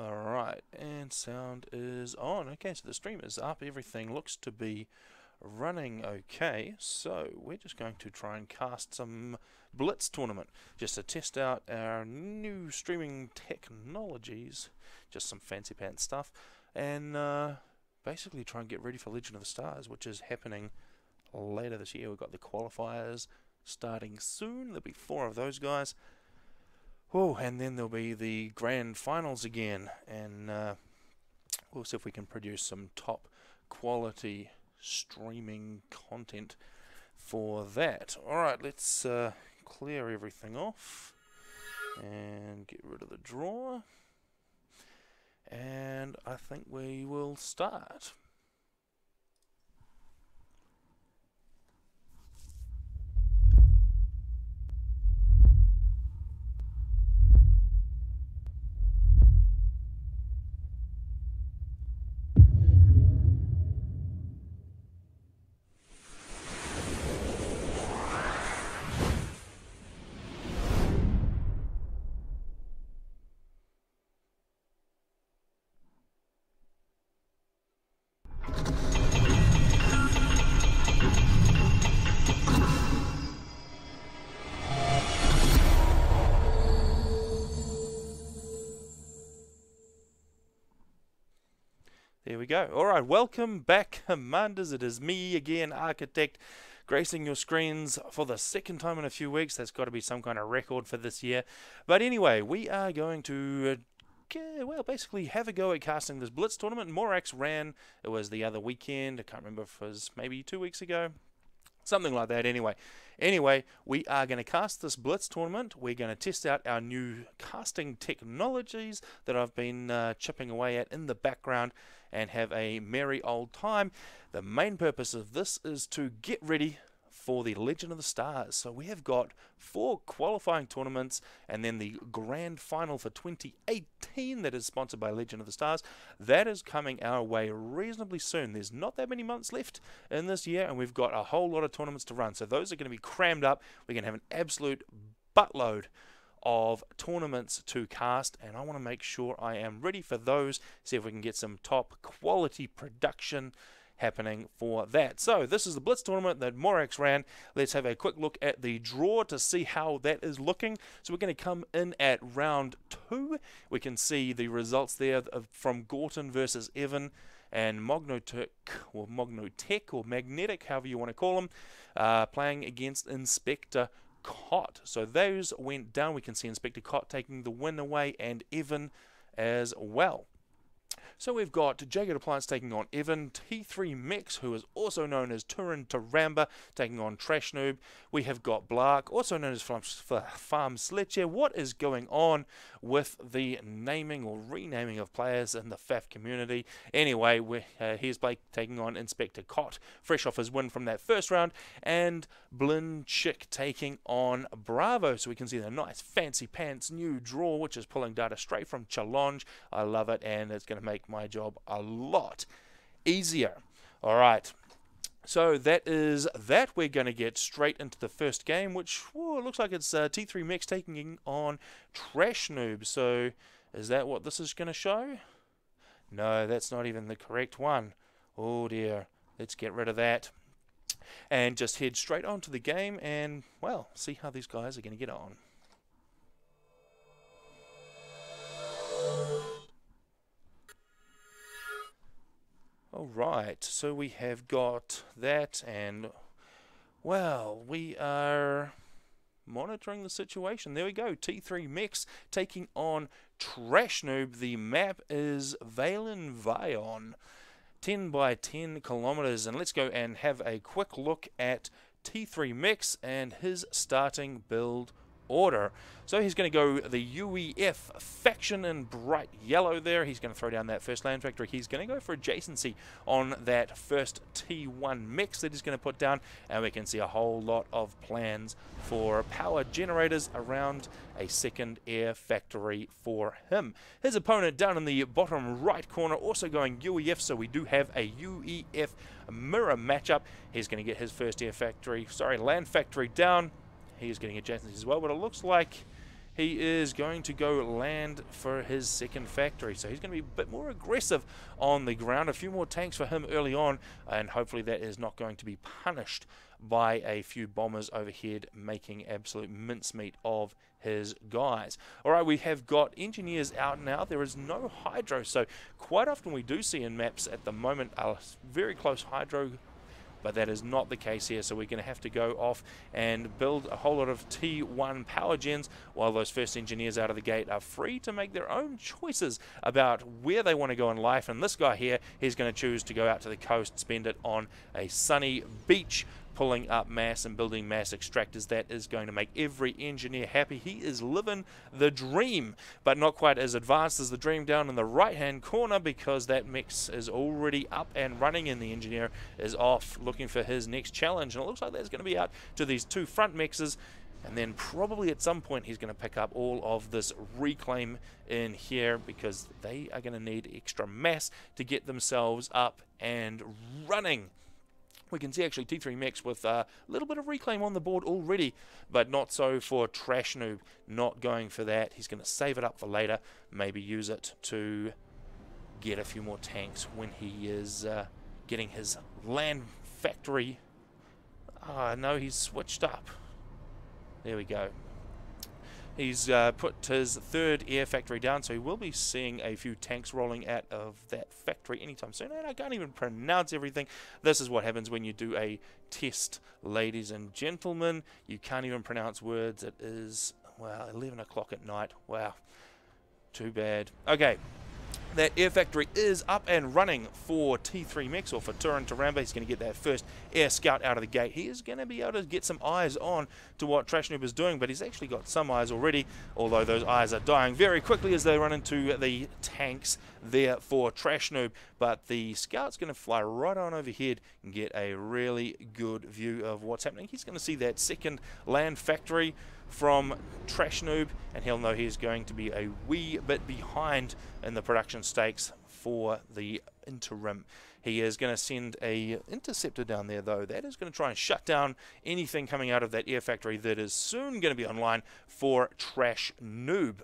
Alright, and sound is on. Okay, so the stream is up. Everything looks to be running okay. So we're just going to try and cast some Blitz tournament just to test out our new streaming technologies. Just some fancy pants stuff. And basically try and get ready for Legend of the Stars, which is happening later this year. We've got the qualifiers starting soon. There'll be 4 of those guys. Oh, and then there'll be the grand finals again, and we'll see if we can produce some top quality streaming content for that. Alright, let's clear everything off and get rid of the drawer, and I think we will start. There we go. Alright, welcome back, Commanders. It is me again, Architect, gracing your screens for the second time in a few weeks. That's got to be some kind of record for this year. But anyway, we are going to, well, basically have a go at casting this Blitz tournament. Morax ran, it was the other weekend. I can't remember if it was maybe 2 weeks ago. Something like that, anyway. Anyway, we are going to cast this Blitz tournament. We're going to test out our new casting technologies that I've been chipping away at in the background and have a merry old time. The main purpose of this is to get ready for the Legend of the Stars. So we have got 4 qualifying tournaments and then the grand final for 2018 that is sponsored by Legend of the Stars. That is coming our way reasonably soon. There's not that many months left in this year, and we've got a whole lot of tournaments to run. So those are going to be crammed up. We're going to have an absolute buttload of tournaments to cast, and I want to make sure I am ready for those, see if we can get some top quality production happening for that. So this is the Blitz tournament that Morax ran. Let's have a quick look at the draw to see how that is looking. So we're going to come in at round 2. We can see the results there from Gorton versus Evan and Mognotech or Magnetic, however you want to call them, playing against Inspector Cott. So those went down. We can see Inspector Cott taking the win away and Evan as well. So we've got Jagged Appliance taking on Evan, T3 Mix, who is also known as Turin Taramba, taking on Trash Noob. We have got Blark, also known as Farm Sledger. What is going on with the naming or renaming of players in the FAF community? Anyway, here's Blake taking on Inspector Cott, fresh off his win from that first round, and Blin Chick taking on Bravo. So we can see the nice fancy pants new draw, which is pulling data straight from Challenge. I love it, and it's going to make my job a lot easier. Alright, so that is that. We're going to get straight into the first game, which looks like it's T3 Mix taking on Trash Noob. So is that what this is going to show? No, that's not even the correct one. Oh dear, let's get rid of that and just head straight on to the game and, well, see how these guys are going to get on. Alright, so we have got that, and, well, we are monitoring the situation. There we go, T3 Mix taking on Trash Noob. The map is Valen Vion, 10 by 10 kilometers, and let's go and have a quick look at T3 Mix and his starting build order. So he's going to go the UEF faction in bright yellow there. He's going to throw down that first land factory. He's going to go for adjacency on that first T1 mix that he's going to put down, and we can see a whole lot of plans for power generators around a second air factory for him. His opponent down in the bottom right corner also going UEF, so we do have a UEF mirror matchup. He's going to get his first land factory down. He's getting adjacencies as well, but it looks like he is going to go land for his second factory. So he's going to be a bit more aggressive on the ground. A few more tanks for him early on, and hopefully that is not going to be punished by a few bombers overhead making absolute mincemeat of his guys. Alright, we have got engineers out now. There is no hydro, so quite often we do see in maps at the moment a very close hydro, but that is not the case here, so we're going to have to go off and build a whole lot of T1 power gens, while those first engineers out of the gate are free to make their own choices about where they want to go in life. And this guy here, he's going to choose to go out to the coast, spend it on a sunny beach, pulling up mass and building mass extractors. That is going to make every engineer happy. He is living the dream, but not quite as advanced as the dream down in the right hand corner, because that mix is already up and running and the engineer is off looking for his next challenge. And it looks like that's going to be out to these two front mixes, and then probably at some point he's going to pick up all of this reclaim in here, because they are going to need extra mass to get themselves up and running. We can see actually T3 Mix with a little bit of reclaim on the board already, but not so for Trash Noob. Not going for that. He's going to save it up for later, maybe use it to get a few more tanks when he is getting his land factory. Ah, no, he's switched up. There we go. He's put his third air factory down, so he will be seeing a few tanks rolling out of that factory anytime soon. And I can't even pronounce everything. This is what happens when you do a test, ladies and gentlemen. You can't even pronounce words. It is, well, 11 o'clock at night. Wow. Too bad. Okay. That air factory is up and running for T3 Mix, or for Turin Taramba. He's going to get that first air scout out of the gate. He is going to be able to get some eyes on to what Trash Noob is doing, but he's actually got some eyes already, although those eyes are dying very quickly as they run into the tanks there for Trash Noob. But the scout's going to fly right on overhead and get a really good view of what's happening. He's going to see that second land factory from Trash Noob, and he'll know he's going to be a wee bit behind in the production stakes for the interim. He is going to send a interceptor down there, though. That is going to try and shut down anything coming out of that air factory that is soon going to be online for Trash Noob.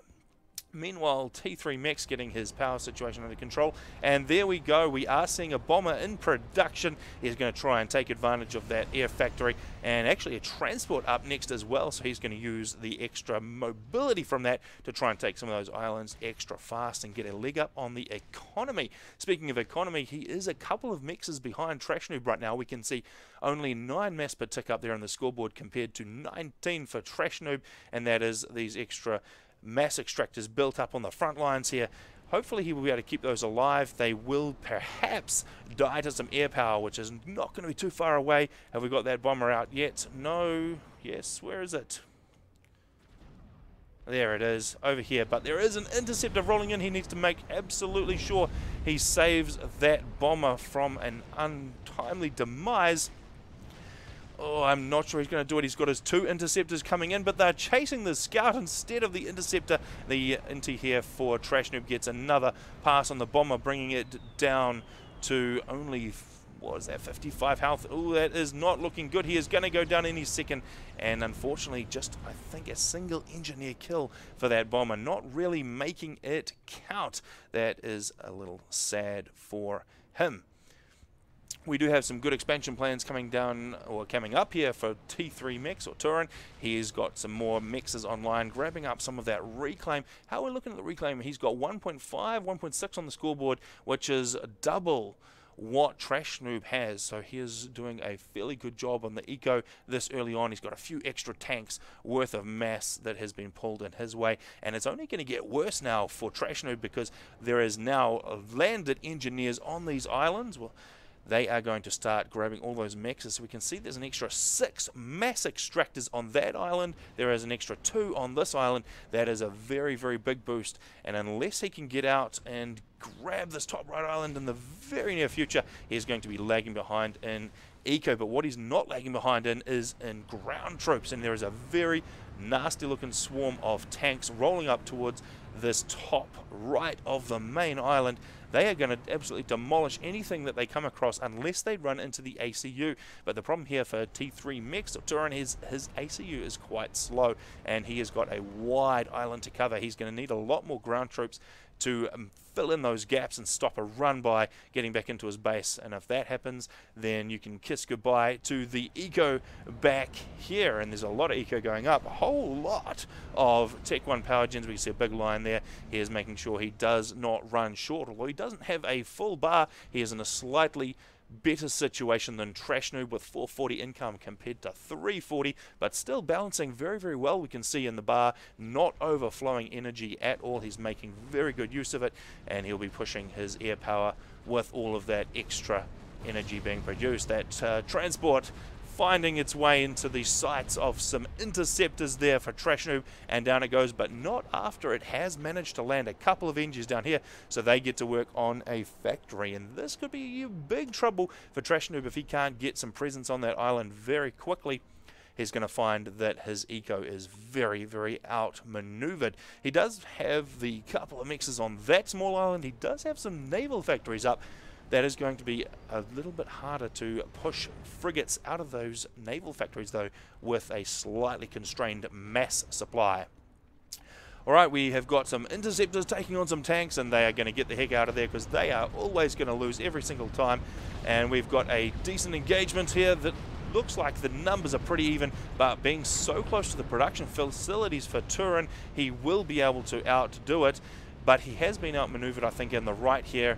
Meanwhile, T3 Mix getting his power situation under control, and there we go. We are seeing a bomber in production. He's going to try and take advantage of that air factory, and actually a transport up next as well, so he's going to use the extra mobility from that to try and take some of those islands extra fast and get a leg up on the economy. Speaking of economy, he is a couple of mixes behind Trash Noob right now. We can see only 9 mass per tick up there on the scoreboard compared to 19 for Trash Noob, and that is these extra mass extractors built up on the front lines here. Hopefully he will be able to keep those alive. They will perhaps die to some air power, which is not going to be too far away. Have we got that bomber out yet? No. Yes, where is it? There it is, over here. But there is an interceptor rolling in. He needs to make absolutely sure he saves that bomber from an untimely demise. Oh, I'm not sure he's going to do it. He's got his 2 interceptors coming in, but they're chasing the scout instead of the interceptor. The inti here for Trash Noob gets another pass on the bomber, bringing it down to only, what is that, 55 health. Oh, that is not looking good. He is going to go down any second, and unfortunately just, I think, a single engineer kill for that bomber, not really making it count. That is a little sad for him. We do have some good expansion plans coming down, or coming up here, for T3 Mix or Turin. He's got some more mixes online, grabbing up some of that reclaim. How we're looking at the reclaim, he's got 1.5, 1.6 on the scoreboard, which is double what Trash Noob has. So he is doing a fairly good job on the eco this early on. He's got a few extra tanks worth of mass that has been pulled in his way, and it's only going to get worse now for Trash Noob, because there is now landed engineers on these islands. Well, they are going to start grabbing all those mixes. So we can see there's an extra 6 mass extractors on that island. There is an extra 2 on this island. That is a very, very big boost. And unless he can get out and grab this top right island in the very near future, he's going to be lagging behind in eco. But what he's not lagging behind in is in ground troops. And there is a very nasty looking swarm of tanks rolling up towards this top right of the main island. They are going to absolutely demolish anything that they come across unless they run into the ACU. But the problem here for T3 Mechs Turin is his ACU is quite slow, and he has got a wide island to cover. He's going to need a lot more ground troops to fill in those gaps and stop a run by getting back into his base. And if that happens, then you can kiss goodbye to the eco back here. And there's a lot of eco going up, a whole lot of Tech 1 power gens. We can see a big line there. He is making sure he does not run short. Although he doesn't have a full bar, he is in a slightly better situation than Trash Noob with 440 income compared to 340, but still balancing very, very well. We can see in the bar, not overflowing energy at all. He's making very good use of it, and he'll be pushing his air power with all of that extra energy being produced. That transport finding its way into the sights of some interceptors there for Trash Noob, and down it goes, but not after it has managed to land a couple of engines down here, so they get to work on a factory. And this could be big trouble for Trash Noob if he can't get some presence on that island very quickly. He's going to find that his eco is very, very outmaneuvered. He does have the couple of mixes on that small island. He does have some naval factories up. That is going to be a little bit harder to push frigates out of those naval factories, though, with a slightly constrained mass supply. Alright, we have got some interceptors taking on some tanks, and they are going to get the heck out of there because they are always going to lose every single time. And we've got a decent engagement here that looks like the numbers are pretty even, but being so close to the production facilities for Turin, he will be able to outdo it. But he has been outmaneuvered, I think, in the right here.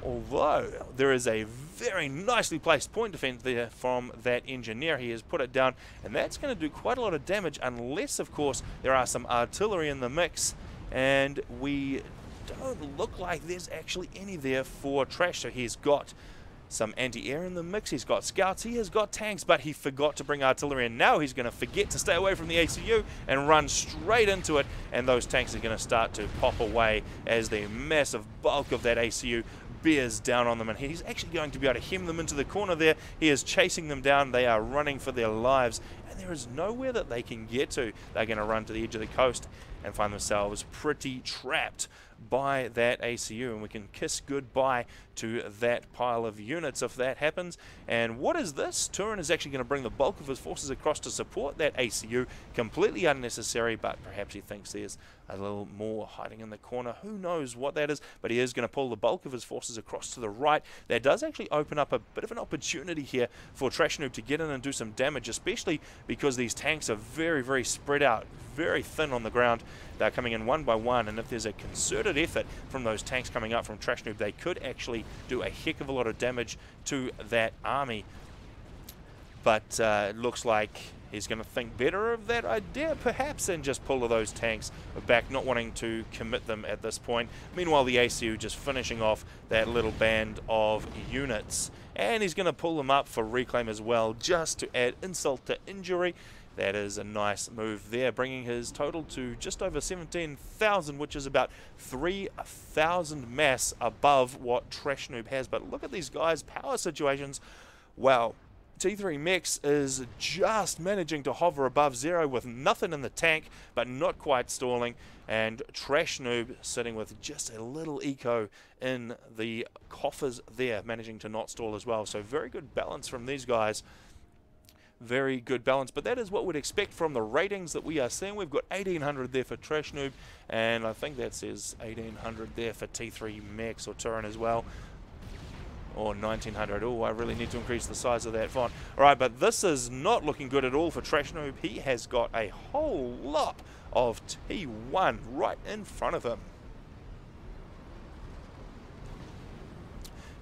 Although there is a very nicely placed point defense there from that engineer. He has put it down, and that's going to do quite a lot of damage unless, of course, there are some artillery in the mix, and we don't look like there's actually any there for Trash. So he's got some anti-air in the mix, he's got scouts, he has got tanks, but he forgot to bring artillery, and now he's going to forget to stay away from the ACU and run straight into it, and those tanks are going to start to pop away as the massive bulk of that ACU bears down on them, and he's actually going to be able to hem them into the corner there. He is chasing them down. They are running for their lives, and there is nowhere that they can get to. They're going to run to the edge of the coast and find themselves pretty trapped by that ACU, and we can kiss goodbye to that pile of units if that happens. And what is this? Turin is actually going to bring the bulk of his forces across to support that ACU. Completely unnecessary, but perhaps he thinks there's a little more hiding in the corner. Who knows what that is, but he is going to pull the bulk of his forces across to the right. That does actually open up a bit of an opportunity here for Trash Noob to get in and do some damage, especially because these tanks are very, very spread out, very thin on the ground. They're coming in one by one, and if there's a concerted effort from those tanks coming up from Trash Noob, they could actually do a heck of a lot of damage to that army. But it looks like he's going to think better of that idea, perhaps, and just pull those tanks back, not wanting to commit them at this point. Meanwhile, the ACU just finishing off that little band of units. And he's going to pull them up for reclaim as well, just to add insult to injury. That is a nice move there, bringing his total to just over 17,000, which is about 3,000 mass above what Trash Noob has. But look at these guys' power situations. Wow. T3 Mechs is just managing to hover above zero with nothing in the tank, but not quite stalling. And Trash Noob sitting with just a little eco in the coffers there, managing to not stall as well. So very good balance from these guys. Very good balance, but that is what we'd expect from the ratings that we are seeing. We've got 1800 there for Trash Noob, and I think that says 1800 there for T3 Mechs or Turin as well. Or 1900. Oh, I really need to increase the size of that font. Alright, but this is not looking good at all for Trash Noob. He has got a whole lot of T1 right in front of him.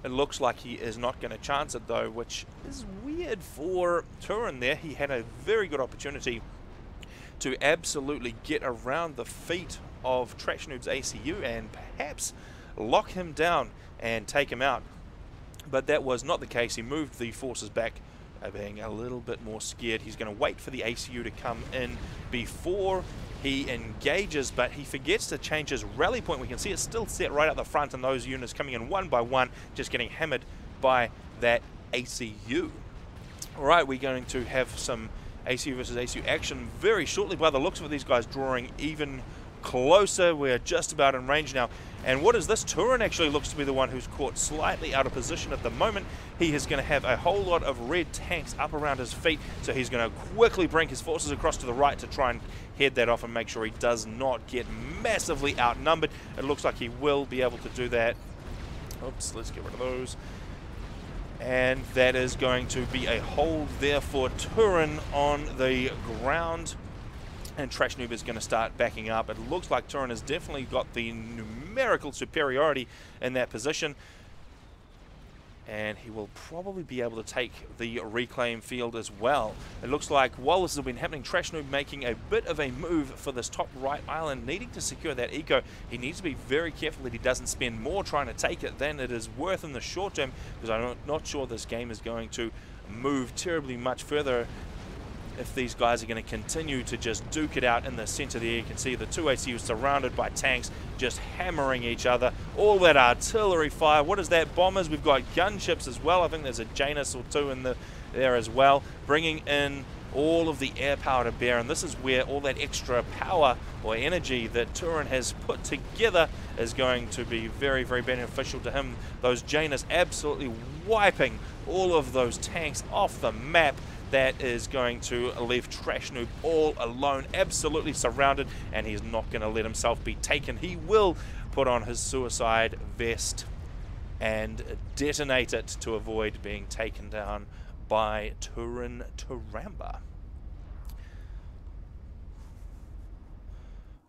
It looks like he is not going to chance it, though, which is weird for Turin there. He had a very good opportunity to absolutely get around the feet of Trash Noob's ACU and perhaps lock him down and take him out. But that was not the case. He moved the forces back, being a little bit more scared. He's going to wait for the ACU to come in before he engages, but he forgets to change his rally point. We can see it's still set right at the front, and those units coming in one by one, just getting hammered by that ACU. Alright, we're going to have some ACU versus ACU action very shortly. By the looks of it, these guys drawing even closer. We're just about in range now. And what is this? Turin actually looks to be the one who's caught slightly out of position at the moment. He is going to have a whole lot of red tanks up around his feet, so he's going to quickly bring his forces across to the right to try and head that off and make sure he does not get massively outnumbered. It looks like he will be able to do that. Oops, let's get rid of those. And that is going to be a hold there for Turin on the ground. And Trash Noob is going to start backing up. It looks like Turin has definitely got the numerical superiority in that position. And he will probably be able to take the reclaim field as well. It looks like while this has been happening, Trash Noob making a bit of a move for this top right island, needing to secure that eco. He needs to be very careful that he doesn't spend more trying to take it than it is worth in the short term, because I'm not sure this game is going to move terribly much further if these guys are going to continue to just duke it out in the center there. You can see the two ACUs surrounded by tanks just hammering each other. All that artillery fire. What is that? Bombers. We've got gunships as well. I think there's a Janus or two in there as well, bringing in all of the air power to bear. And this is where all that extra power or energy that Turin has put together is going to be very, very beneficial to him. Those Janus absolutely wiping all of those tanks off the map. That is going to leave Trash Noob all alone, absolutely surrounded, and he's not going to let himself be taken. He will put on his suicide vest and detonate it to avoid being taken down by Turin Taramba.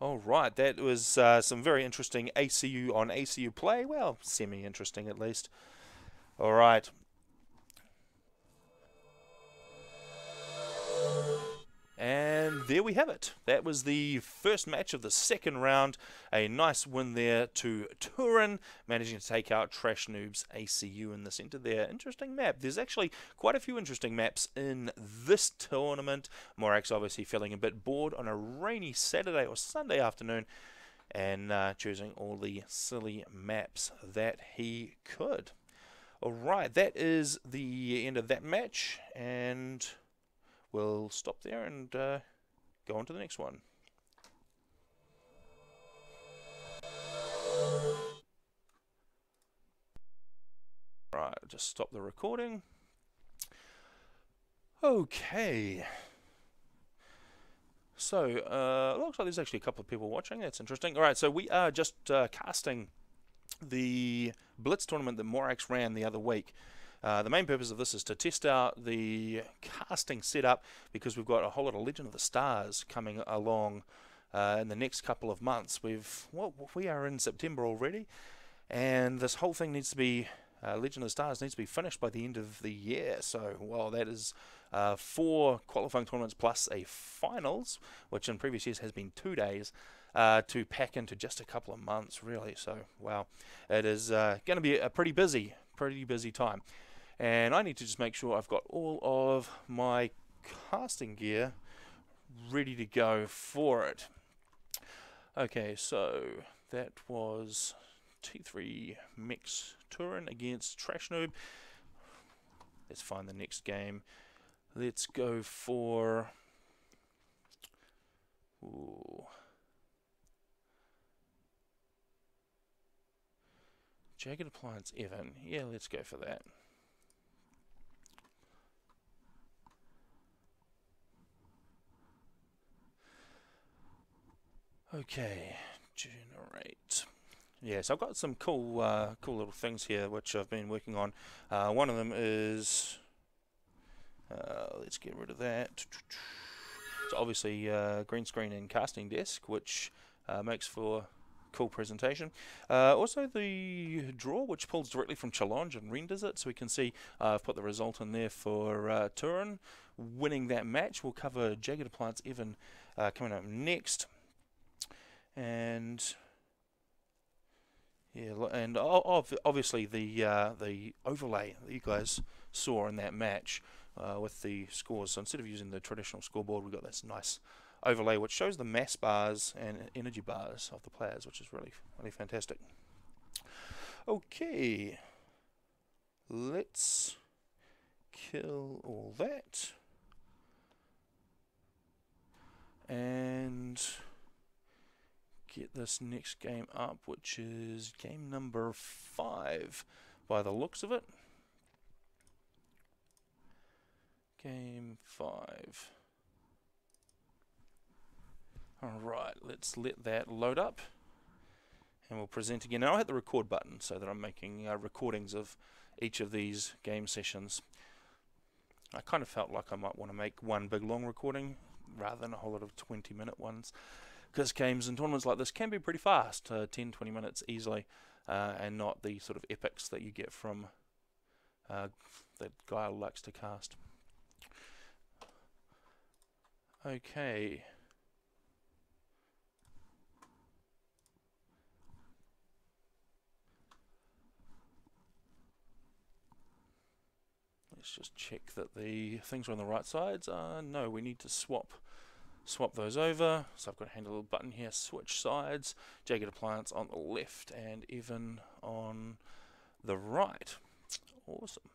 Alright, that was some very interesting ACU on ACU play. Well, semi-interesting at least. Alright. And there we have it. That was the first match of the second round. A nice win there to Turin, managing to take out Trash Noob's ACU in the center there. Interesting map. There's actually quite a few interesting maps in this tournament. Morax obviously feeling a bit bored on a rainy Saturday or Sunday afternoon and choosing all the silly maps that he could. Alright, that is the end of that match, and we'll stop there and go on to the next one. Right, just stop the recording. Okay. So, looks like there's actually a couple of people watching. That's interesting. Alright, so we are just casting the Blitz tournament that Morax ran the other week. The main purpose of this is to test out the casting setup, because we've got a whole lot of Legend of the Stars coming along in the next couple of months. We are in September already, and this whole thing needs to be Legend of the Stars needs to be finished by the end of the year. So, well, that is 4 qualifying tournaments plus a finals, which in previous years has been 2 days. To pack into just a couple of months, really. So, wow, it is going to be a pretty busy time. And I need to just make sure I've got all of my casting gear ready to go for it. Okay, so that was T3 Mix Turin against Trash Noob. Let's find the next game. Let's go for... Ooh. Jagged Appliance Evan. Yeah, let's go for that. Okay, generate. Yes, I've got some cool little things here which I've been working on. One of them is, let's get rid of that. So obviously green screen and casting desk, which makes for cool presentation. Also the draw, which pulls directly from Challenge and renders it, so we can see I've put the result in there for Turin winning that match. We'll cover Jagged Appliance Evan coming up next, and yeah, and obviously the overlay that you guys saw in that match with the scores. So instead of using the traditional scoreboard, we've got this nice overlay which shows the mass bars and energy bars of the players, which is really fantastic. Okay, let's kill all that and get this next game up, which is game number 5 by the looks of it. Game 5. Alright, let's let that load up. And we'll present again. Now I'll hit the record button so that I'm making recordings of each of these game sessions. I kind of felt like I might want to make one big long recording rather than a whole lot of 20-minute ones, because games and tournaments like this can be pretty fast, 10-20 minutes easily, and not the sort of epics that you get from that guy likes to cast. Okay. Let's just check that the things are on the right sides. No, we need to swap those over. So I've got a handy little button here, switch sides, jagged appliance on the left and even on the right. Awesome.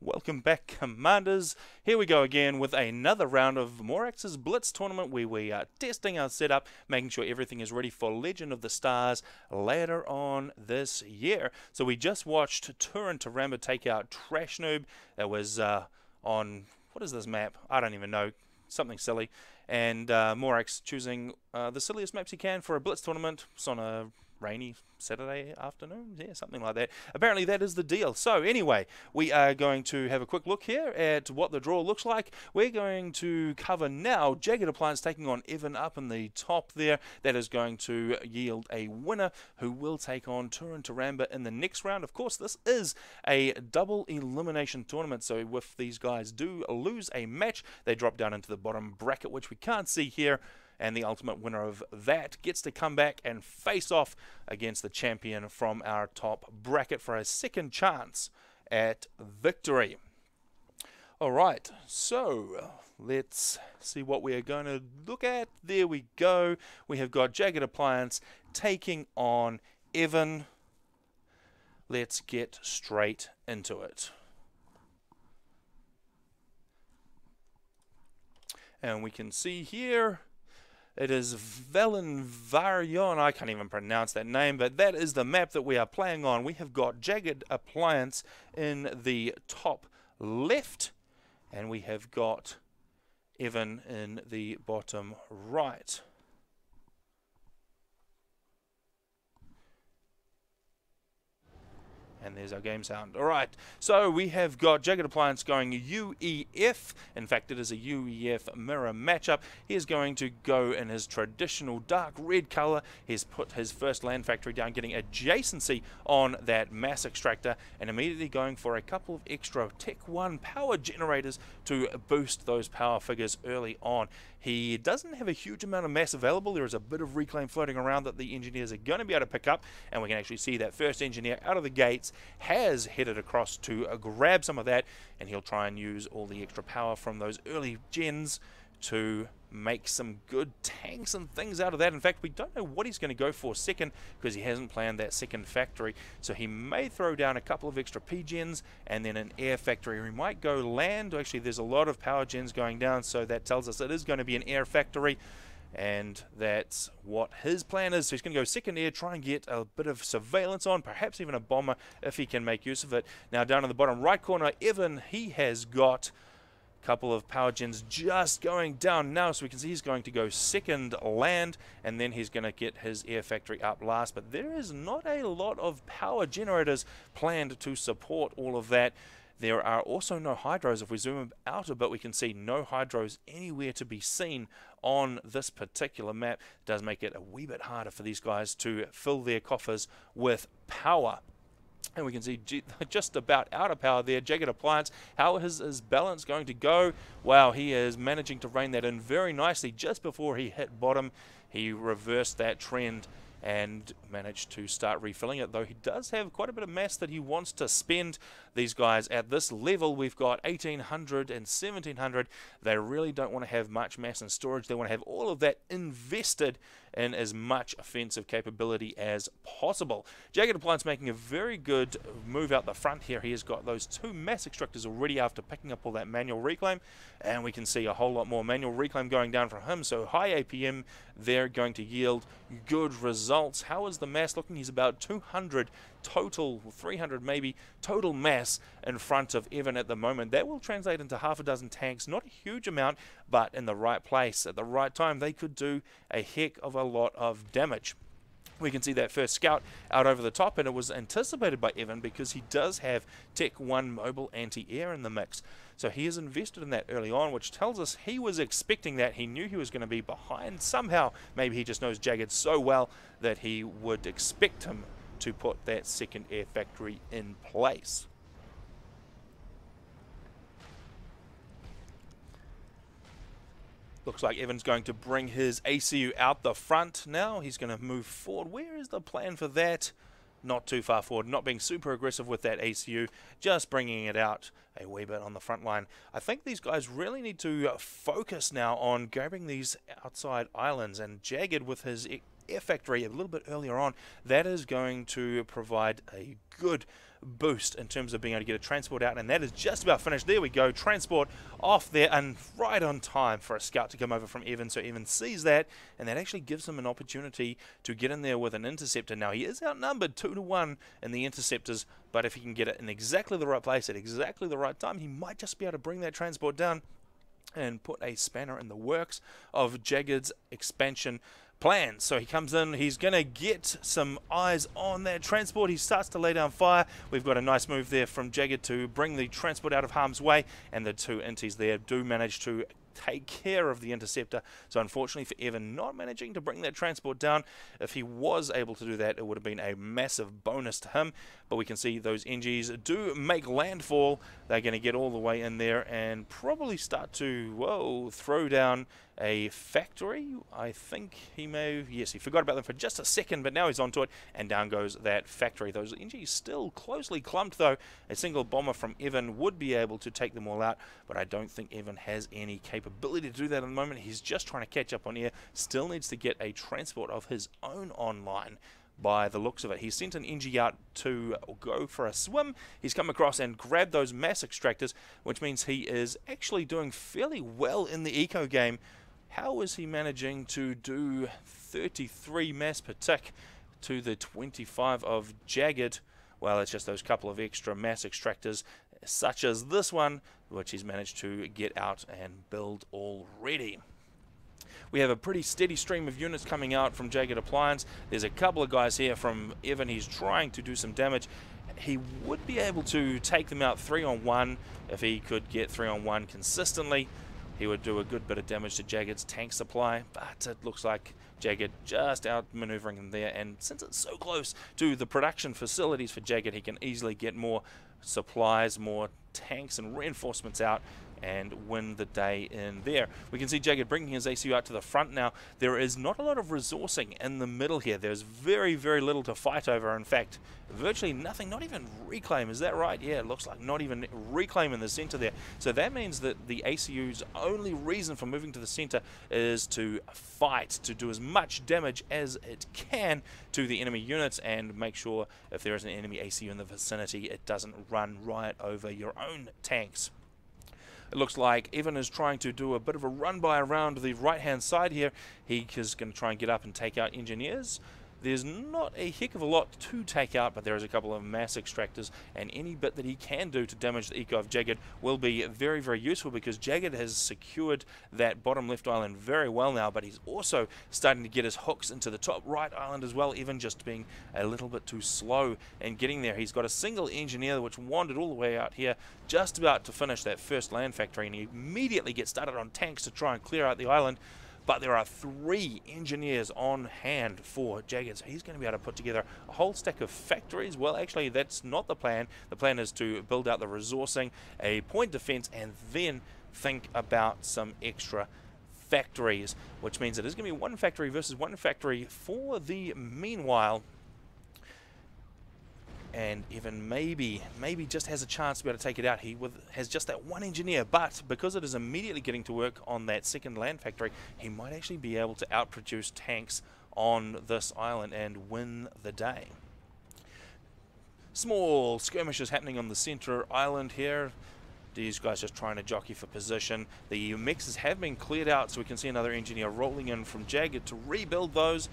Welcome back, Commanders. Here we go again with another round of Morax's Blitz tournament where we are testing our setup, making sure everything is ready for Legend of the Stars later on this year. So we just watched Turin Taramba take out Trash Noob. That was on, what is this map? I don't even know. Something silly. And Morax choosing the silliest maps he can for a Blitz tournament. It's on a rainy Saturday afternoon, yeah, something like that. Apparently that is the deal. So anyway, we are going to have a quick look here at what the draw looks like. We're going to cover now Jagged Appliance taking on Evan up in the top there. That is going to yield a winner who will take on Turin Taramba in the next round. Of course, this is a double elimination tournament, so if these guys do lose a match, they drop down into the bottom bracket, which we can't see here. And the ultimate winner of that gets to come back and face off against the champion from our top bracket for a second chance at victory. Alright, so let's see what we are going to look at. There we go. We have got Jagged Appliance taking on Evan. Let's get straight into it. And we can see here it is Valenvarion. I can't even pronounce that name, but that is the map that we are playing on. We have got Jagged Appliance in the top left, and we have got Evan in the bottom right. And there's our game sound. Alright, so we have got Jagged Appliance going UEF. In fact, it is a UEF mirror matchup. He is going to go in his traditional dark red color. He's put his first land factory down, getting adjacency on that mass extractor, and immediately going for a couple of extra Tech 1 power generators to boost those power figures early on. He doesn't have a huge amount of mass available. There is a bit of reclaim floating around that the engineers are going to be able to pick up, and we can actually see that first engineer out of the gates has headed across to grab some of that, and he'll try and use all the extra power from those early gens to make some good tanks and things out of that. In fact, we don't know what he's going to go for second because he hasn't planned that second factory. So he may throw down a couple of extra P-gens and then an air factory. Or he might go land. Actually, there's a lot of power gens going down, so that tells us it is going to be an air factory. And that's what his plan is. So he's going to go second air, try and get a bit of surveillance on, perhaps even a bomber if he can make use of it. Now down in the bottom right corner, Evan, he has got couple of power gens just going down now, so we can see he's going to go second land, and then he's going to get his air factory up last. But there is not a lot of power generators planned to support all of that. There are also no hydros. If we zoom out a bit, we can see no hydros anywhere to be seen on this particular map. It does make it a wee bit harder for these guys to fill their coffers with power. And we can see just about out of power there. Jagged Appliance, how is his balance going to go? Wow, he is managing to rein that in very nicely. Just before he hit bottom, he reversed that trend and managed to start refilling it, though he does have quite a bit of mass that he wants to spend. These guys at this level, we've got 1800 and 1700. They really don't want to have much mass in storage. They want to have all of that invested in as much offensive capability as possible. Jagged Appliance making a very good move out the front here. He has got those 2 mass extractors already after picking up all that manual reclaim, and we can see a whole lot more manual reclaim going down from him. So high APM, they're going to yield good results. How is the mass looking? He's about 200 total, 300 maybe, total mass in front of Evan at the moment. That will translate into half a dozen tanks, not a huge amount, but in the right place at the right time, they could do a heck of a lot of damage. We can see that first scout out over the top, and it was anticipated by Evan because he does have Tech 1 mobile anti-air in the mix. So he has invested in that early on, which tells us he was expecting that. He knew he was going to be behind somehow. Maybe he just knows Jagged so well that he would expect him to put that second air factory in place. Looks like Evan's going to bring his ACU out the front now. He's going to move forward. Where is the plan for that? Not too far forward, not being super aggressive with that ACU, just bringing it out a wee bit on the front line. I think these guys really need to focus now on grabbing these outside islands, and Jagged with his air factory a little bit earlier on, that is going to provide a good boost in terms of being able to get a transport out, and that is just about finished. There we go, transport off there, and right on time for a scout to come over from Evan. So Evan sees that, and that actually gives him an opportunity to get in there with an interceptor. Now he is outnumbered 2-1 in the interceptors, but if he can get it in exactly the right place at exactly the right time, he might just be able to bring that transport down and put a spanner in the works of Jagged's expansion plan. So he comes in, he's going to get some eyes on that transport. He starts to lay down fire. We've got a nice move there from Jagged to bring the transport out of harm's way, and the 2 inties there do manage to take care of the interceptor. So unfortunately for Evan, not managing to bring that transport down. If he was able to do that, it would have been a massive bonus to him. But we can see those NGs do make landfall. They're going to get all the way in there and probably start to, throw down a factory. I think he may have, yes, he forgot about them for just a second, but now he's onto it, and down goes that factory. Those NGs still closely clumped though. A single bomber from Evan would be able to take them all out, but I don't think Evan has any capability to do that at the moment. He's just trying to catch up on air, still needs to get a transport of his own online. By the looks of it, he sent an NG out to go for a swim. He's come across and grabbed those mass extractors, which means he is actually doing fairly well in the eco game. How is he managing to do 33 mass per tick to the 25 of Jagged? Well, it's just those couple of extra mass extractors, such as this one, which he's managed to get out and build already. We have a pretty steady stream of units coming out from Jagged Appliance. There's a couple of guys here from Evan. He's trying to do some damage. He would be able to take them out 3-on-1 if he could get 3-on-1 consistently. He would do a good bit of damage to Jagged's tank supply, but it looks like Jagged just outmaneuvering him there, and since it's so close to the production facilities for Jagged, he can easily get more supplies, more tanks and reinforcements out and win the day in there. We can see Jagged bringing his ACU out to the front now. There is not a lot of resourcing in the middle here. There's very, very little to fight over. In fact, virtually nothing, not even reclaim. Is that right? Yeah, it looks like not even reclaim in the center there. So that means that the ACU's only reason for moving to the center is to fight, to do as much damage as it can to the enemy units and make sure if there is an enemy ACU in the vicinity, it doesn't run right over your own tanks. It looks like Evan is trying to do a bit of a run-by around the right-hand side here. He is going to try and get up and take out engineers. There's not a heck of a lot to take out, but there is a couple of mass extractors, and any bit that he can do to damage the eco of Jagged will be very, very useful, because Jagged has secured that bottom left island very well now, but he's also starting to get his hooks into the top right island as well, even just being a little bit too slow in getting there. He's got a single engineer which wandered all the way out here, just about to finish that first land factory, and he immediately gets started on tanks to try and clear out the island. But there are 3 engineers on hand for Jagged, so he's going to be able to put together a whole stack of factories. Well, actually, that's not the plan. The plan is to build out the resourcing, a point defense, and then think about some extra factories, which means it is going to be 1 factory versus 1 factory for the meanwhile. And Evan maybe just has a chance to be able to take it out. He has just that 1 engineer, but because it is immediately getting to work on that second land factory, he might actually be able to outproduce tanks on this island and win the day. Small skirmishes happening on the center island here. These guys just trying to jockey for position. The mixes have been cleared out, so we can see another engineer rolling in from Jagged to rebuild those.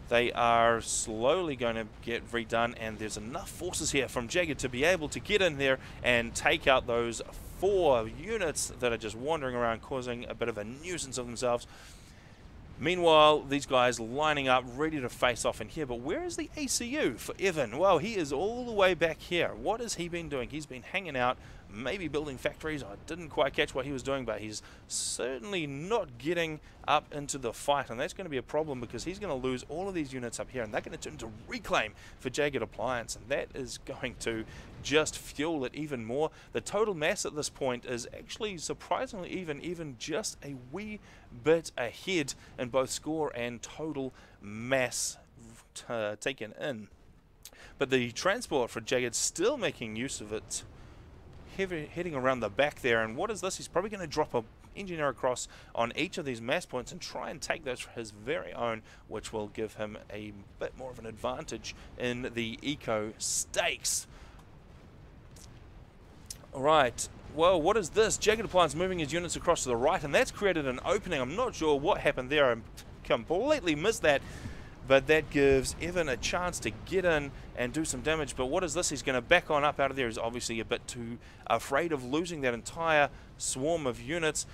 They are slowly going to get redone, and there's enough forces here from Jagged to be able to get in there and take out those 4 units that are just wandering around, causing a bit of a nuisance of themselves. Meanwhile, these guys lining up, ready to face off in here. But where is the ACU for Evan? Well, he is all the way back here. What has he been doing? He's been hanging out, maybe building factories. I didn't quite catch what he was doing, but he's certainly not getting up into the fight, and that's going to be a problem, because he's going to lose all of these units up here, and they're going to turn to reclaim for Jagged Appliance, and that is going to just fuel it even more. The total mass at this point is actually surprisingly even just a wee bit ahead in both score and total mass taken in. But the transport for Jagged still making use of it, heading around the back there. And what is this? He's probably going to drop a engineer across on each of these mass points and try and take those for his very own, which will give him a bit more of an advantage in the eco stakes. Alright, well, what is this? Jagged Appliance moving his units across to the right, and that's created an opening. I'm not sure what happened there. I completely missed that. But that gives Evan a chance to get in and do some damage. But what is this? He's going to back on up out of there. He's obviously a bit too afraid of losing that entire swarm of units.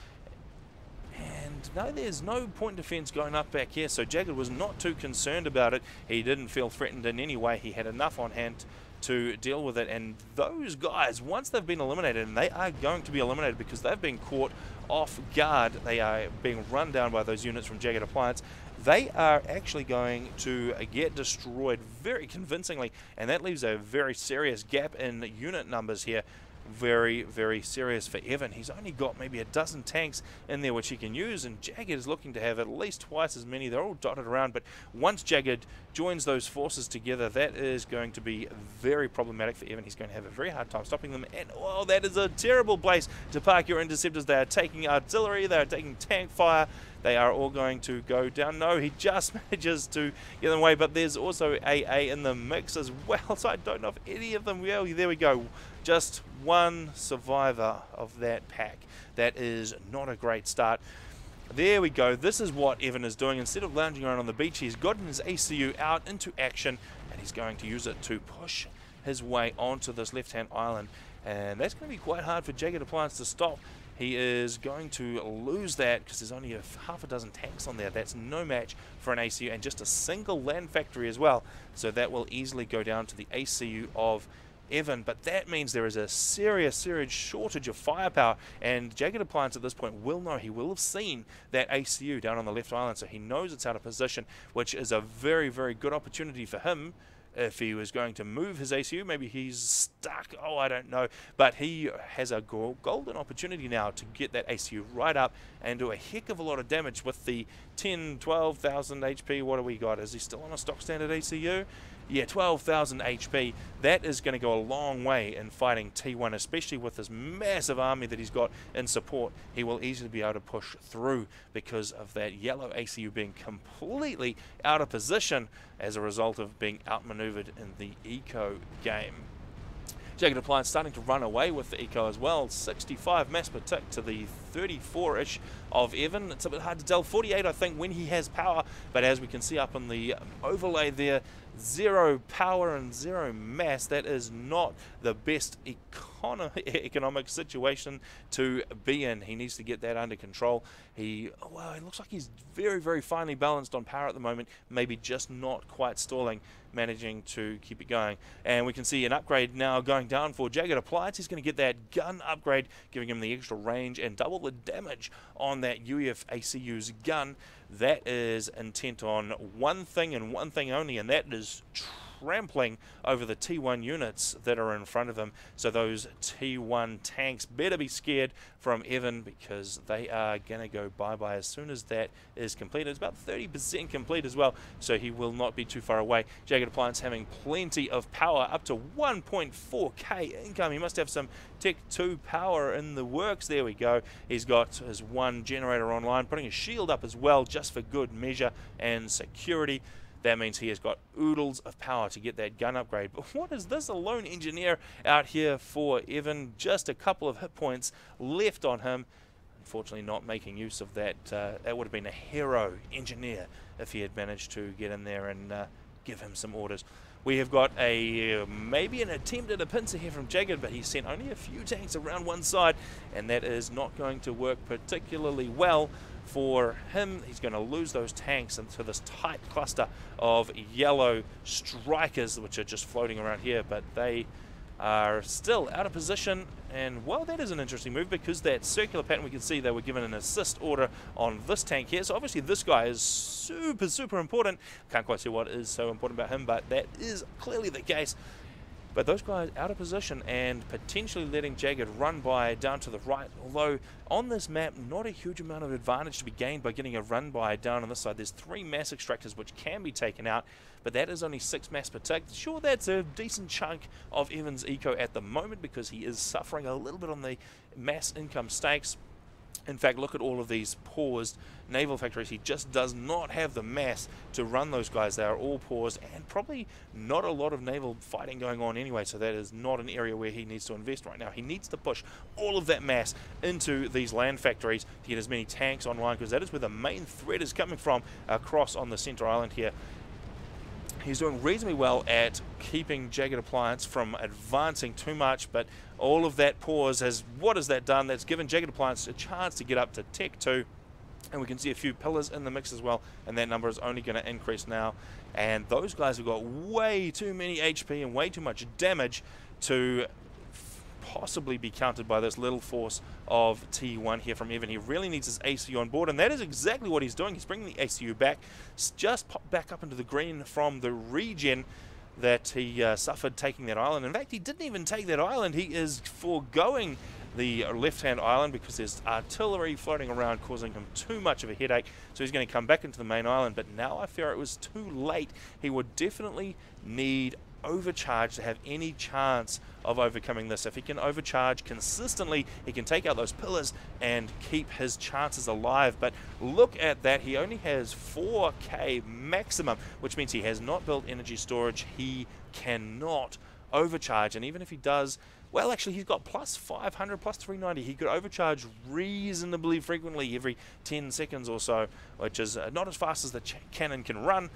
And no, there's no point defense going up back here. So Jagged was not too concerned about it. He didn't feel threatened in any way. He had enough on hand to deal with it. And those guys, once they've been eliminated, and they are going to be eliminated because they've been caught off guard, they are being run down by those units from Jagged Appliance, they are actually going to get destroyed very convincingly, and that leaves a very serious gap in unit numbers here. Very, very serious for Evan. He's only got maybe a dozen tanks in there which he can use, and Jagged is looking to have at least twice as many. They're all dotted around, but once Jagged joins those forces together, that is going to be very problematic for Evan. He's going to have a very hard time stopping them, and oh, that is a terrible place to park your interceptors. They are taking artillery, they are taking tank fire, they are all going to go down. No, he just manages to get them away, but there's also AA in the mix as well, so I don't know if any of them, well, there we go. Just one survivor of that pack. That is not a great start. There we go. This is what Evan is doing. Instead of lounging around on the beach, he's gotten his ACU out into action, and he's going to use it to push his way onto this left-hand island. And that's going to be quite hard for Jagged Appliance to stop. He is going to lose that because there's only half a dozen tanks on there. That's no match for an ACU, and just a single land factory as well. So that will easily go down to the ACU of Evan, but that means there is a serious shortage of firepower, and Jagged Appliance at this point will know. He will have seen that ACU down on the left island, so he knows it's out of position, which is a very, very good opportunity for him. If he was going to move his ACU, maybe he's stuck, oh, I don't know, but he has a golden opportunity now to get that ACU right up and do a heck of a lot of damage with the 10, 12,000 HP. What do we got? Is he still on a stock standard ACU? Yeah, 12,000 HP. That is going to go a long way in fighting T1, especially with this massive army that he's got in support. He will easily be able to push through because of that yellow ACU being completely out of position as a result of being outmaneuvered in the eco game. Jagged Appliance starting to run away with the eco as well. 65 mass per tick to the 34-ish of Evan. It's a bit hard to tell. 48, I think, when he has power. But as we can see up in the overlay there, 0 power and 0 mass. That is not the best economic situation to be in. He needs to get that under control. Well, it looks like he's very, very finely balanced on power at the moment. Maybe just not quite stalling, managing to keep it going. And we can see an upgrade now going down for Jagged Appliance. He's going to get that gun upgrade, giving him the extra range and double the damage on that UEF ACU's gun. That is intent on one thing and one thing only, and that is trampling over the T1 units that are in front of him. So those T1 tanks better be scared from Evan, because they are going to go bye-bye as soon as that is completed. It's about 30% complete as well, so he will not be too far away. Jagged Appliance having plenty of power, up to 1.4k income. He must have some Tech 2 power in the works. There we go. He's got his one generator online, putting a shield up as well, just for good measure and security. That means he has got oodles of power to get that gun upgrade. But what is this? A lone engineer out here for Evan. Just a couple of hit points left on him. Unfortunately not making use of that. That would have been a hero engineer if he had managed to get in there and give him some orders. We have got maybe an attempt at a pincer here from Jagged, but he sent only a few tanks around one side, and that is not going to work particularly well for him. He's going to lose those tanks into this tight cluster of yellow strikers, which are just floating around here, but they are still out of position. And well, that is an interesting move, because that circular pattern, we can see they were given an assist order on this tank here. So obviously this guy is super important. Can't quite see what is so important about him, but that is clearly the case. But those guys out of position and potentially letting Jagged run by down to the right. Although on this map, not a huge amount of advantage to be gained by getting a run by down on this side. There's 3 mass extractors which can be taken out, but that is only 6 mass per tick. Sure, that's a decent chunk of Evan's eco at the moment, because he is suffering a little bit on the mass income stakes. In fact, look at all of these paused naval factories. He just does not have the mass to run those guys. They are all paused, and probably not a lot of naval fighting going on anyway, so that is not an area where he needs to invest right now. He needs to push all of that mass into these land factories to get as many tanks online, because that is where the main threat is coming from, across on the center island here. He's doing reasonably well at keeping Jagged Appliance from advancing too much, but all of that pause what has that done? That's given Jagged Appliance a chance to get up to Tech 2, and we can see a few pillars in the mix as well, and that number is only going to increase now. And those guys have got way too many HP and way too much damage to possibly be countered by this little force of T1 here from Evan. He really needs his ACU on board, and that is exactly what he's doing. He's bringing the ACU back, just popped back up into the green from the regen that he suffered taking that island. In fact, he didn't even take that island. He is foregoing the left-hand island because there's artillery floating around causing him too much of a headache, so he's going to come back into the main island. But now I fear it was too late. He would definitely need overcharge to have any chance of overcoming this. If he can overcharge consistently, he can take out those pillars and keep his chances alive. But look at that, he only has 4k maximum, which means he has not built energy storage. He cannot overcharge, and even if he does, well, actually he's got plus 500, plus 390. He could overcharge reasonably frequently, every 10 seconds or so, which is not as fast as the cannon can run,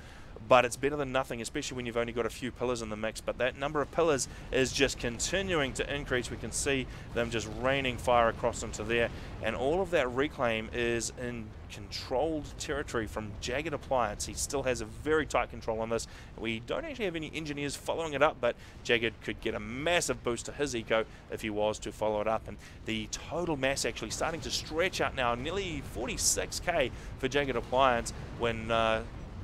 but it's better than nothing, especially when you've only got a few pillars in the mix. But that number of pillars is just continuing to increase. We can see them just raining fire across into there, and all of that reclaim is in controlled territory from Jagged Appliance. He still has a very tight control on this. We don't actually have any engineers following it up, but Jagged could get a massive boost to his eco if he was to follow it up. And the total mass actually starting to stretch out now, nearly 46k for Jagged Appliance, when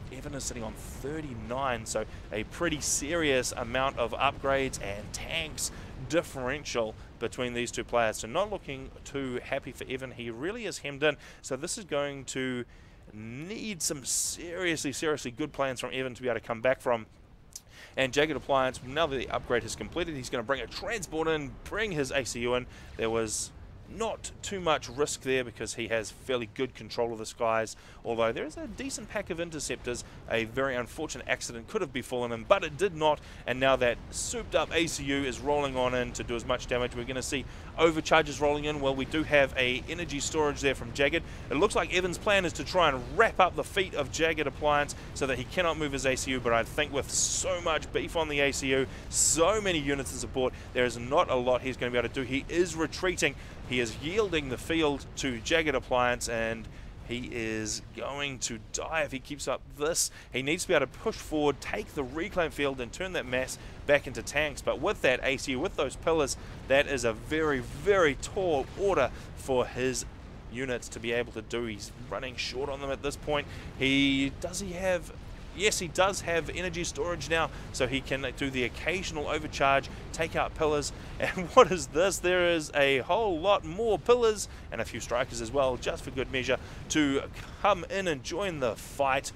Evan is sitting on 39, so a pretty serious amount of upgrades and tanks differential between these two players. So not looking too happy for Evan. He really is hemmed in, so this is going to need some seriously good plans from Evan to be able to come back from. And Jagged Appliance, now that the upgrade has completed, he's going to bring a transport in, bring his ACU in. There was Not too much risk there because he has fairly good control of the skies, although there is a decent pack of interceptors. A very unfortunate accident could have befallen him, but it did not, and now that souped up ACU is rolling on in to do as much damage. We're going to see overcharges rolling in. Well, we do have a energy storage there from Jagged. It looks like Evan's plan is to try and wrap up the feet of Jagged Appliance so that he cannot move his ACU, but I think with so much beef on the ACU, so many units in support, there is not a lot he's going to be able to do. He is retreating. He is yielding the field to Jagged Appliance, and he is going to die if he keeps up this. He needs to be able to push forward, take the reclaim field, and turn that mass back into tanks. But with that ACU, with those pillars, that is a very, very tall order for his units to be able to do. He's running short on them at this point. Does he have... Yes, he does have energy storage now, so he can do the occasional overcharge, take out pillars. And what is this? There is a whole lot more pillars and a few strikers as well, just for good measure, to come in and join the fight.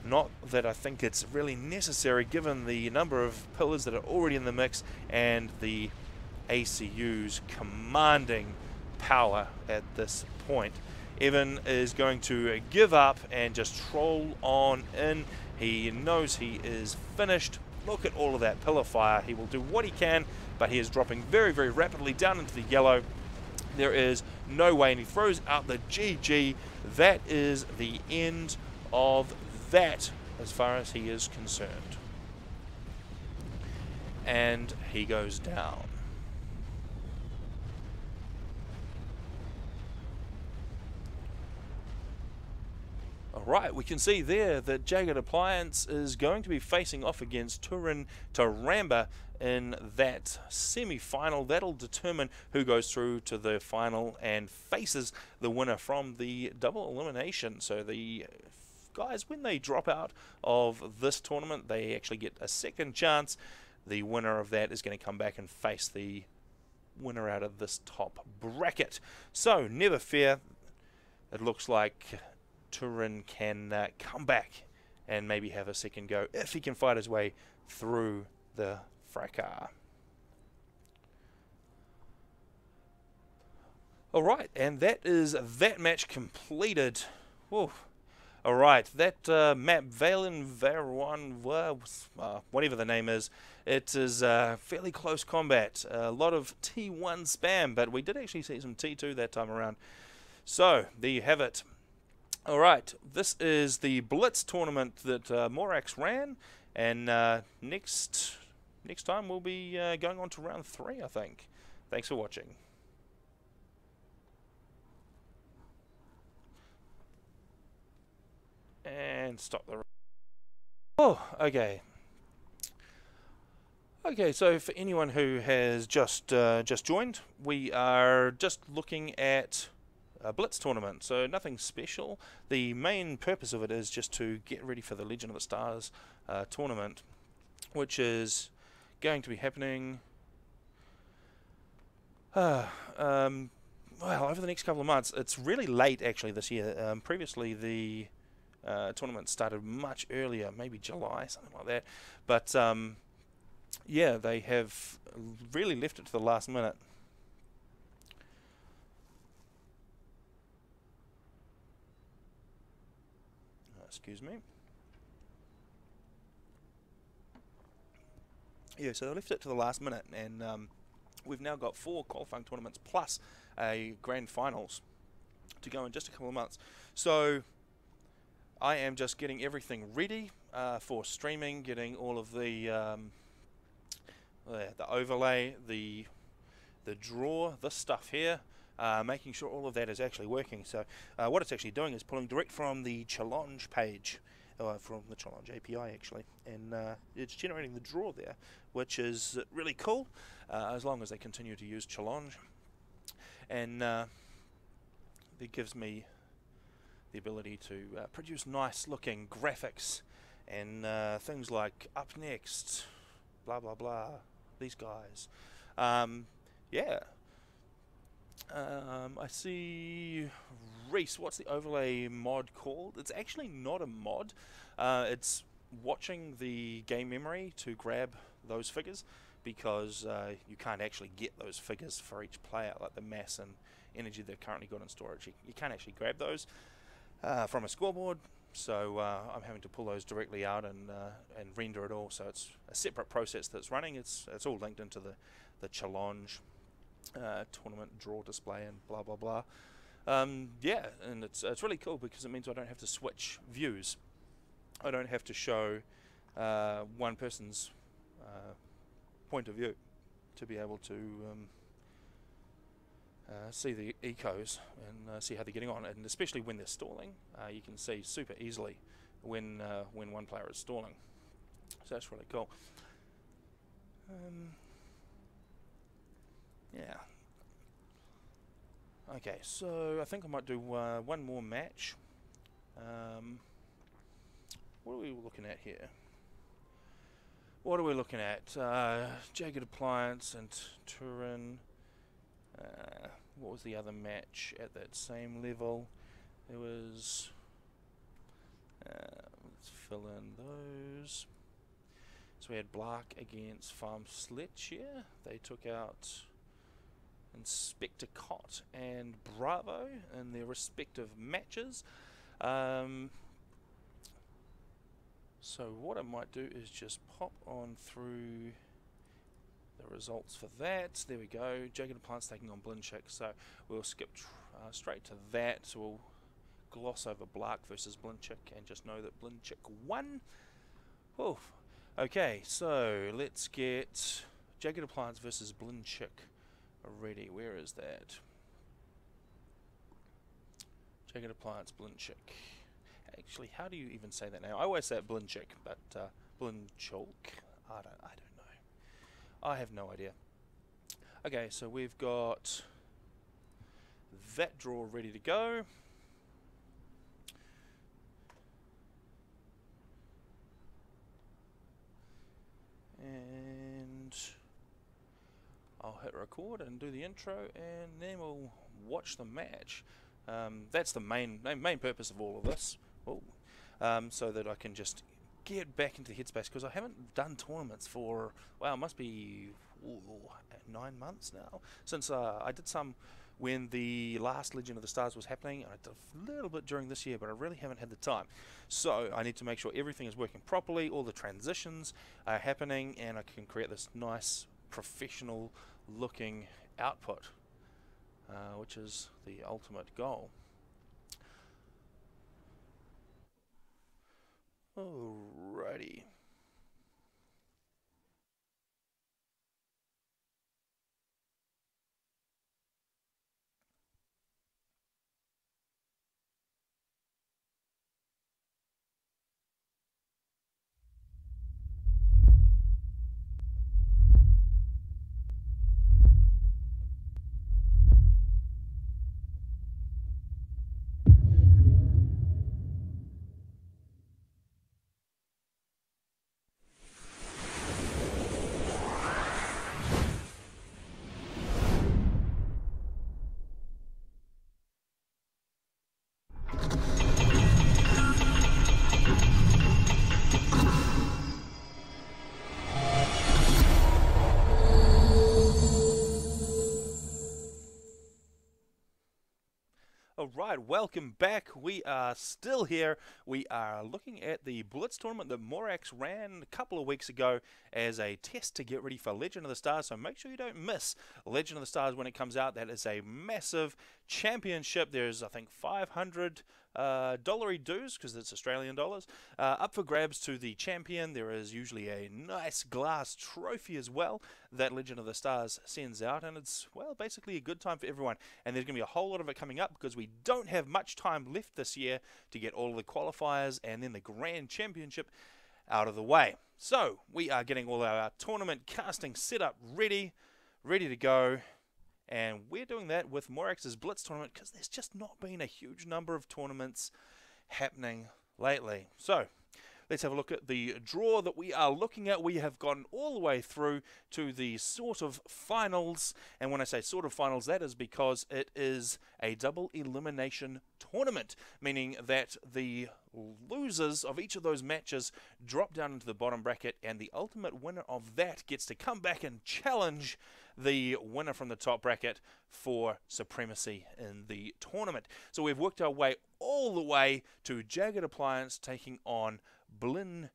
Not that I think it's really necessary given the number of pillars that are already in the mix and the ACU's commanding power at this point. Evan is going to give up and just troll on in. He knows he is finished. Look at all of that pillar fire. He will do what he can, but he is dropping very, very rapidly down into the yellow. There is no way, and he throws out the GG. That is the end of that as far as he is concerned. And he goes down. Alright, we can see there that Jagged Appliance is going to be facing off against Turin Taramba in that semi-final. That'll determine who goes through to the final and faces the winner from the double elimination. So the guys, when they drop out of this tournament, they actually get a second chance. The winner of that is going to come back and face the winner out of this top bracket. So, never fear. It looks like Turin can come back and maybe have a second go if he can fight his way through the fracas. Alright, and that is that match completed. Whoa. Alright, that map, Valen Varwan, whatever the name is, it is fairly close combat. A lot of T1 spam, but we did actually see some T2 that time around. So, there you have it. Alright, this is the Blitz tournament that Morax ran, and next time we'll be going on to round 3, I think. Thanks for watching. And stop the... Oh, okay. Okay, so for anyone who has just joined, we are just looking at a Blitz tournament, so nothing special. The main purpose of it is just to get ready for the Legend of the Stars tournament, which is going to be happening well, over the next couple of months. It's really late actually this year. Previously the tournament started much earlier, maybe July, something like that, but yeah, they have really left it to the last minute. Excuse me. Yeah, so they left it to the last minute, and we've now got 4 qualifying tournaments plus a grand finals to go in just a couple of months. So I am just getting everything ready for streaming, getting all of the overlay, the draw, this stuff here. Making sure all of that is actually working. So what it's actually doing is pulling direct from the challenge page, from the challenge API actually, and it's generating the draw there, which is really cool, as long as they continue to use challenge. And it gives me the ability to produce nice looking graphics and things like up next, blah blah blah, these guys. Yeah. I see Reese. What's the overlay mod called? It's actually not a mod. It's watching the game memory to grab those figures, because you can't actually get those figures for each player, like the mass and energy they've currently got in storage. You can't actually grab those from a scoreboard, so I'm having to pull those directly out and render it all. So it's a separate process that's running. It's all linked into the challenge tournament draw display and blah blah blah. Yeah, and it's really cool because it means I don't have to switch views. I don't have to show one person's point of view to be able to see the ecos and see how they're getting on, and especially when they're stalling, you can see super easily when one player is stalling. So that's really cool. Yeah. Okay, so I think I might do one more match. What are we looking at here? What are we looking at? Jagged Appliance and Turin. What was the other match at that same level? There was... let's fill in those. So we had Black against Farm Sledge. They took out Inspector Cott and Bravo in their respective matches. So what I might do is just pop on through the results for that. There we go. Jagged Appliance taking on Blinchick. So we'll skip straight to that. So we'll gloss over Black versus Blinchick and just know that Blinchick won. Whew. Okay, so let's get Jagged Appliance versus Blinchick ready. Where is that? Jagged Appliance, Blinchick. Actually, how do you even say that now? I always say it Blinchick, but Blinchok? I don't know. I have no idea. Okay, so we've got that draw ready to go. And I'll hit record and do the intro, and then we'll watch the match. That's the main purpose of all of this. So that I can just get back into the headspace, because I haven't done tournaments for, well, it must be 9 months now, since I did some when the last Legend of the Stars was happening. I did a little bit during this year, but I really haven't had the time. So I need to make sure everything is working properly, all the transitions are happening, and I can create this nice professional looking output, which is the ultimate goal. Alrighty. Alright, welcome back. We are still here. We are looking at the Blitz tournament that Morax ran a couple of weeks ago as a test to get ready for Legend of the Stars, so make sure you don't miss Legend of the Stars when it comes out. That is a massive championship. There's, I think, $500 dues, because it's Australian dollars, up for grabs to the champion. There is usually a nice glass trophy as well that Legend of the Stars sends out, and it's, well, basically a good time for everyone. And there's going to be a whole lot of it coming up, because we don't have much time left this year to get all of the qualifiers and then the Grand Championship out of the way. So we are getting all our tournament casting set up ready to go. And we're doing that with Morax's Blitz tournament, because there's just not been a huge number of tournaments happening lately. So let's have a look at the draw that we are looking at. We have gone all the way through to the sort of finals, and when I say sort of finals, that is because it is a double elimination tournament, meaning that the losers of each of those matches drop down into the bottom bracket, and the ultimate winner of that gets to come back and challenge the winner from the top bracket for supremacy in the tournament. So we've worked our way all the way to Jagged Appliance taking on Blitz.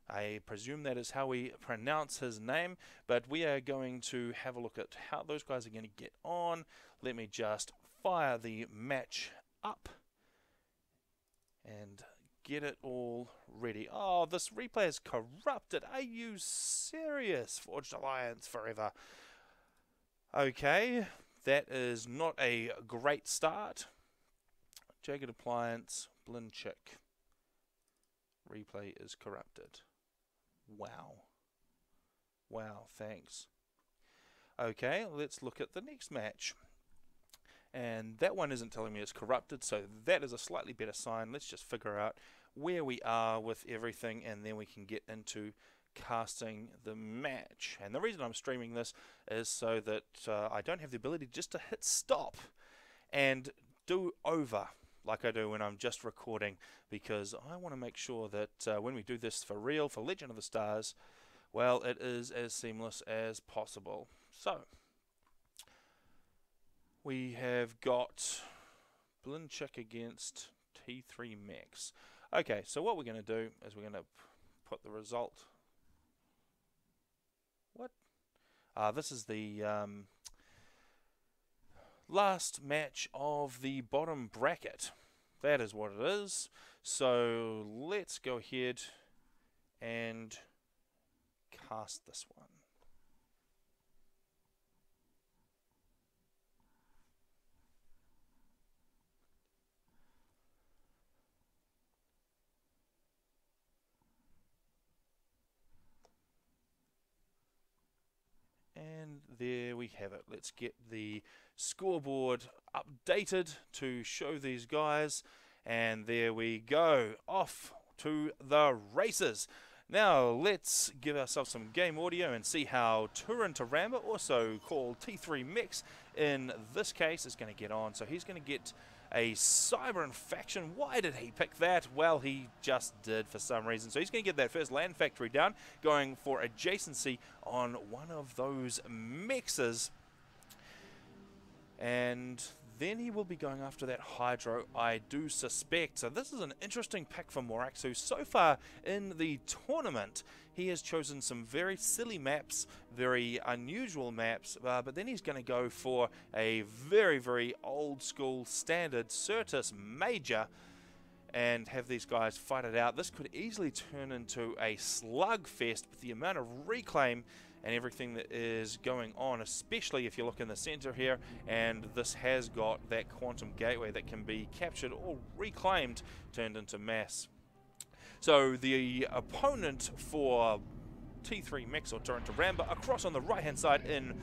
I presume that is how we pronounce his name, but we are going to have a look at how those guys are going to get on. Let me just fire the match up and get it all ready. Oh, this replay is corrupted. Are you serious? Forged Alliance forever. Okay, that is not a great start. Jagged Appliance, Blitz. Replay is corrupted. Wow. Wow, thanks. Okay, let's look at the next match. And that one isn't telling me it's corrupted, so that is a slightly better sign. Let's just figure out where we are with everything, and then we can get into casting the match. And the reason I'm streaming this is so that I don't have the ability just to hit stop and do over like I do when I'm just recording, because I want to make sure that when we do this for real, for Legend of the Stars, well, it is as seamless as possible. So we have got Blitz against T3 Max. Okay, so what we're going to do is we're going to put the result. What? This is the last match of the bottom bracket. That is what it is. So let's go ahead and cast this one. And there we have it. Let's get the scoreboard updated to show these guys. And there we go. Off to the races. Now let's give ourselves some game audio and see how Turin Taramba, also called T3 Mix in this case, is going to get on. So he's going to get a cyber infection. Why did he pick that? Well, he just did for some reason. So he's going to get that first land factory down, going for adjacency on one of those mixes. And then he will be going after that Hydro, I do suspect. So this is an interesting pick for Morax, who so far in the tournament, he has chosen some very silly maps, very unusual maps, but then he's going to go for a very, very old school standard Certus Major and have these guys fight it out. This could easily turn into a slugfest with the amount of reclaim and everything that is going on, especially if you look in the center here, and this has got that quantum gateway that can be captured or reclaimed, turned into mass. So the opponent for T3 Mix or Turin Taramba across on the right hand side in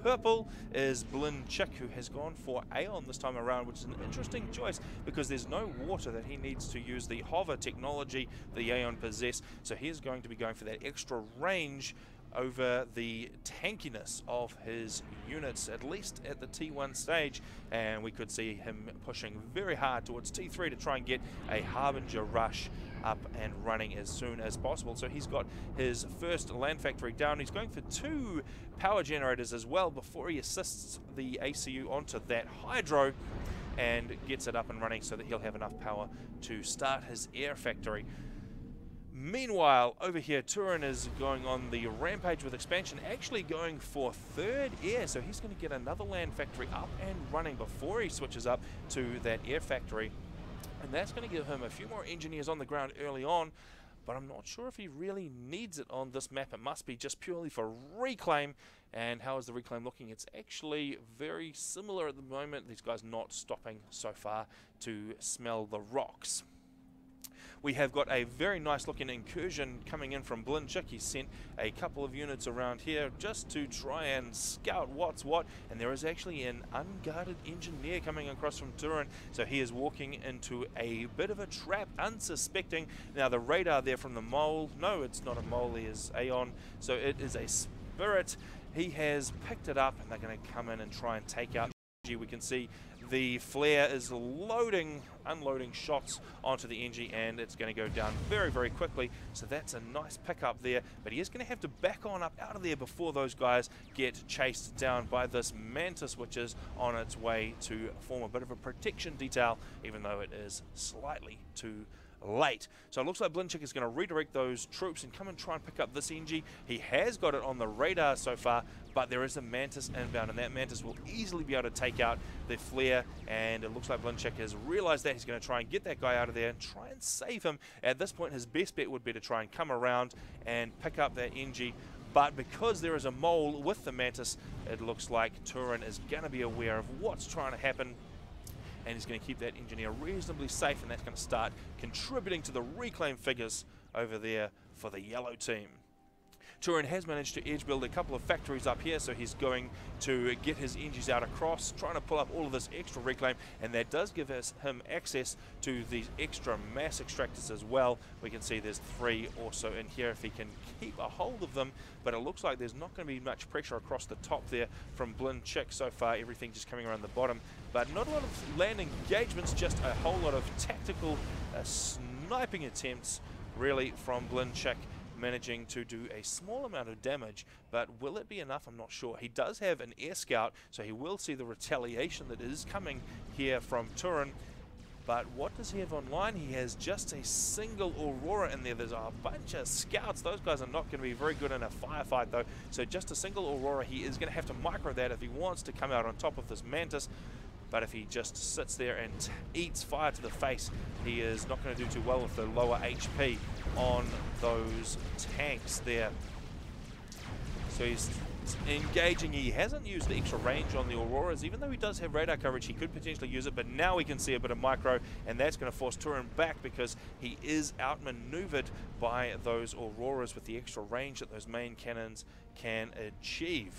purple is Blitz, who has gone for Aeon this time around, which is an interesting choice because there's no water that he needs to use the hover technology the Aeon possess, so he's going to be going for that extra range over the tankiness of his units, at least at the T1 stage, and we could see him pushing very hard towards T3 to try and get a Harbinger rush up and running as soon as possible. So he's got his first land factory down. He's going for 2 power generators as well before he assists the ACU onto that Hydro and gets it up and running so that he'll have enough power to start his air factory. Meanwhile, over here, Turin is going on the rampage with expansion, actually going for 3rd air, so he's going to get another land factory up and running before he switches up to that air factory. And that's going to give him a few more engineers on the ground early on, but I'm not sure if he really needs it on this map. It must be just purely for reclaim. And how is the reclaim looking? It's actually very similar at the moment. These guys not stopping so far to smell the rocks. We have got a very nice looking incursion coming in from Blitz. He sent a couple of units around here just to try and scout what's what, and there is actually an unguarded engineer coming across from Turin, so he is walking into a bit of a trap, unsuspecting. Now the radar there from the mole, no, it's not a mole, he is Aeon, so it is a spirit. He has picked it up and they're going to come in and try and take out. We can see the flare is unloading shots onto the NG, and it's going to go down very, very quickly. So that's a nice pickup there, but he is going to have to back on up out of there before those guys get chased down by this Mantis, which is on its way to form a bit of a protection detail, even though it is slightly too late. So it looks like Blitz is going to redirect those troops and come and try and pick up this NG. He has got it on the radar so far, but there is a Mantis inbound, and that Mantis will easily be able to take out the flare, and it looks like Blitz has realized that. He's going to try and get that guy out of there and try and save him. At this point, his best bet would be to try and come around and pick up that NG, but because there is a mole with the Mantis, it looks like Turin is going to be aware of what's trying to happen, and he's going to keep that engineer reasonably safe, and that's going to start contributing to the reclaim figures over there for the yellow team. Turin has managed to edge build a couple of factories up here, so he's going to get his engines out across, trying to pull up all of this extra reclaim, and that does give him access to these extra mass extractors as well. We can see there's 3 also in here if he can keep a hold of them, but it looks like there's not going to be much pressure across the top there from Blitz so far. Everything just coming around the bottom, but not a lot of land engagements, just a whole lot of tactical sniping attempts really from Blitz, managing to do a small amount of damage, but will it be enough? I'm not sure. He does have an air scout, so he will see the retaliation that is coming here from Turin, but what does he have online? He has just a single Aurora in there. There's a bunch of scouts. Those guys are not going to be very good in a firefight though, so just a single Aurora. He is going to have to micro that if he wants to come out on top of this Mantis. But if he just sits there and eats fire to the face, he is not going to do too well with the lower HP on those tanks there. So he's engaging. He hasn't used the extra range on the Auroras, even though he does have radar coverage. He could potentially use it, but now we can see a bit of micro, and that's going to force Turin back because he is outmaneuvered by those Auroras with the extra range that those main cannons can achieve.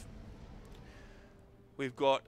We've got,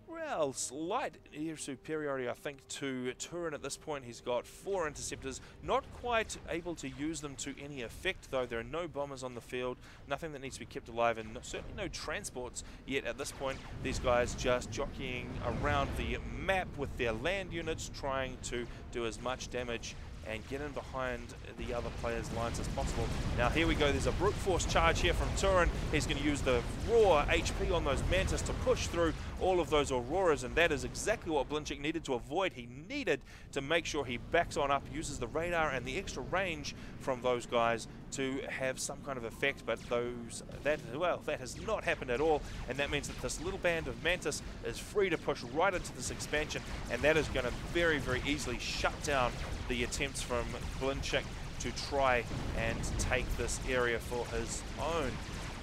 well, slight air superiority, I think, to Turin at this point. He's got 4 interceptors, not quite able to use them to any effect, though. There are no bombers on the field, nothing that needs to be kept alive, and certainly no transports yet at this point. These guys just jockeying around the map with their land units, trying to do as much damage and get in behind the other players' lines as possible. Now here we go, there's a brute force charge here from Turin. He's going to use the raw HP on those Mantis to push through all of those Auroras, and that is exactly what Blitz needed to avoid. He needed to make sure he backs on up, uses the radar and the extra range from those guys to have some kind of effect, but that has not happened at all, and that means that this little band of Mantis is free to push right into this expansion, and that is going to very, very easily shut down the attempts from Blitz to try and take this area for his own.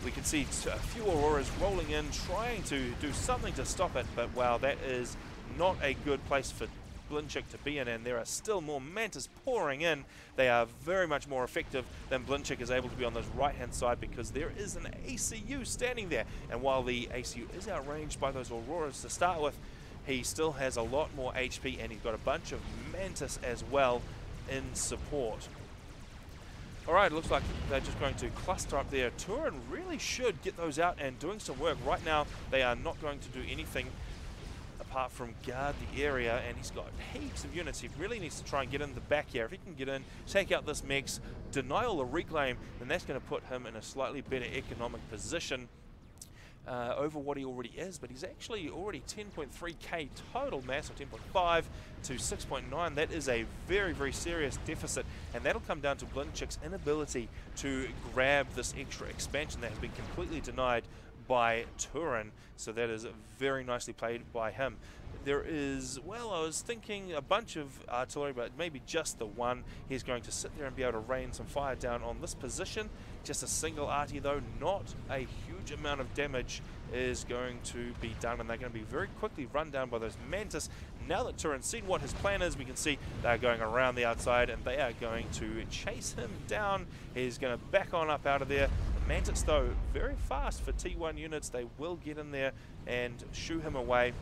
We can see a few Auroras rolling in, trying to do something to stop it, but wow, that is not a good place for Blitz to be in, and there are still more Mantis pouring in. They are very much more effective than Blitz is able to be on this right-hand side because there is an ACU standing there, and while the ACU is outranged by those Auroras to start with, he still has a lot more HP, and he's got a bunch of Mantis as well in support. Alright, looks like they're just going to cluster up there. Turin really should get those out and doing some work. Right now, they are not going to do anything apart from guard the area, and he's got heaps of units. He really needs to try and get in the back here. If he can get in, take out this Mex, deny all the reclaim, then that's going to put him in a slightly better economic position over what he already is, but he's actually already 10.3k total mass, or 10.5 to 6.9. That is a very, very serious deficit, and that'll come down to Blitz's inability to grab this extra expansion that has been completely denied by Turin, so that is very nicely played by him. There is, well, I was thinking a bunch of artillery, but maybe just the one. He's going to sit there and be able to rain some fire down on this position. Just a single arty though, not a huge amount of damage is going to be done, and they're going to be very quickly run down by those Mantis. now that Turin's seen what his plan is, we can see they're going around the outside and they are going to chase him down. He's going to back on up out of there. Mantis, though, very fast for T1 units. They will get in there and shoo him away.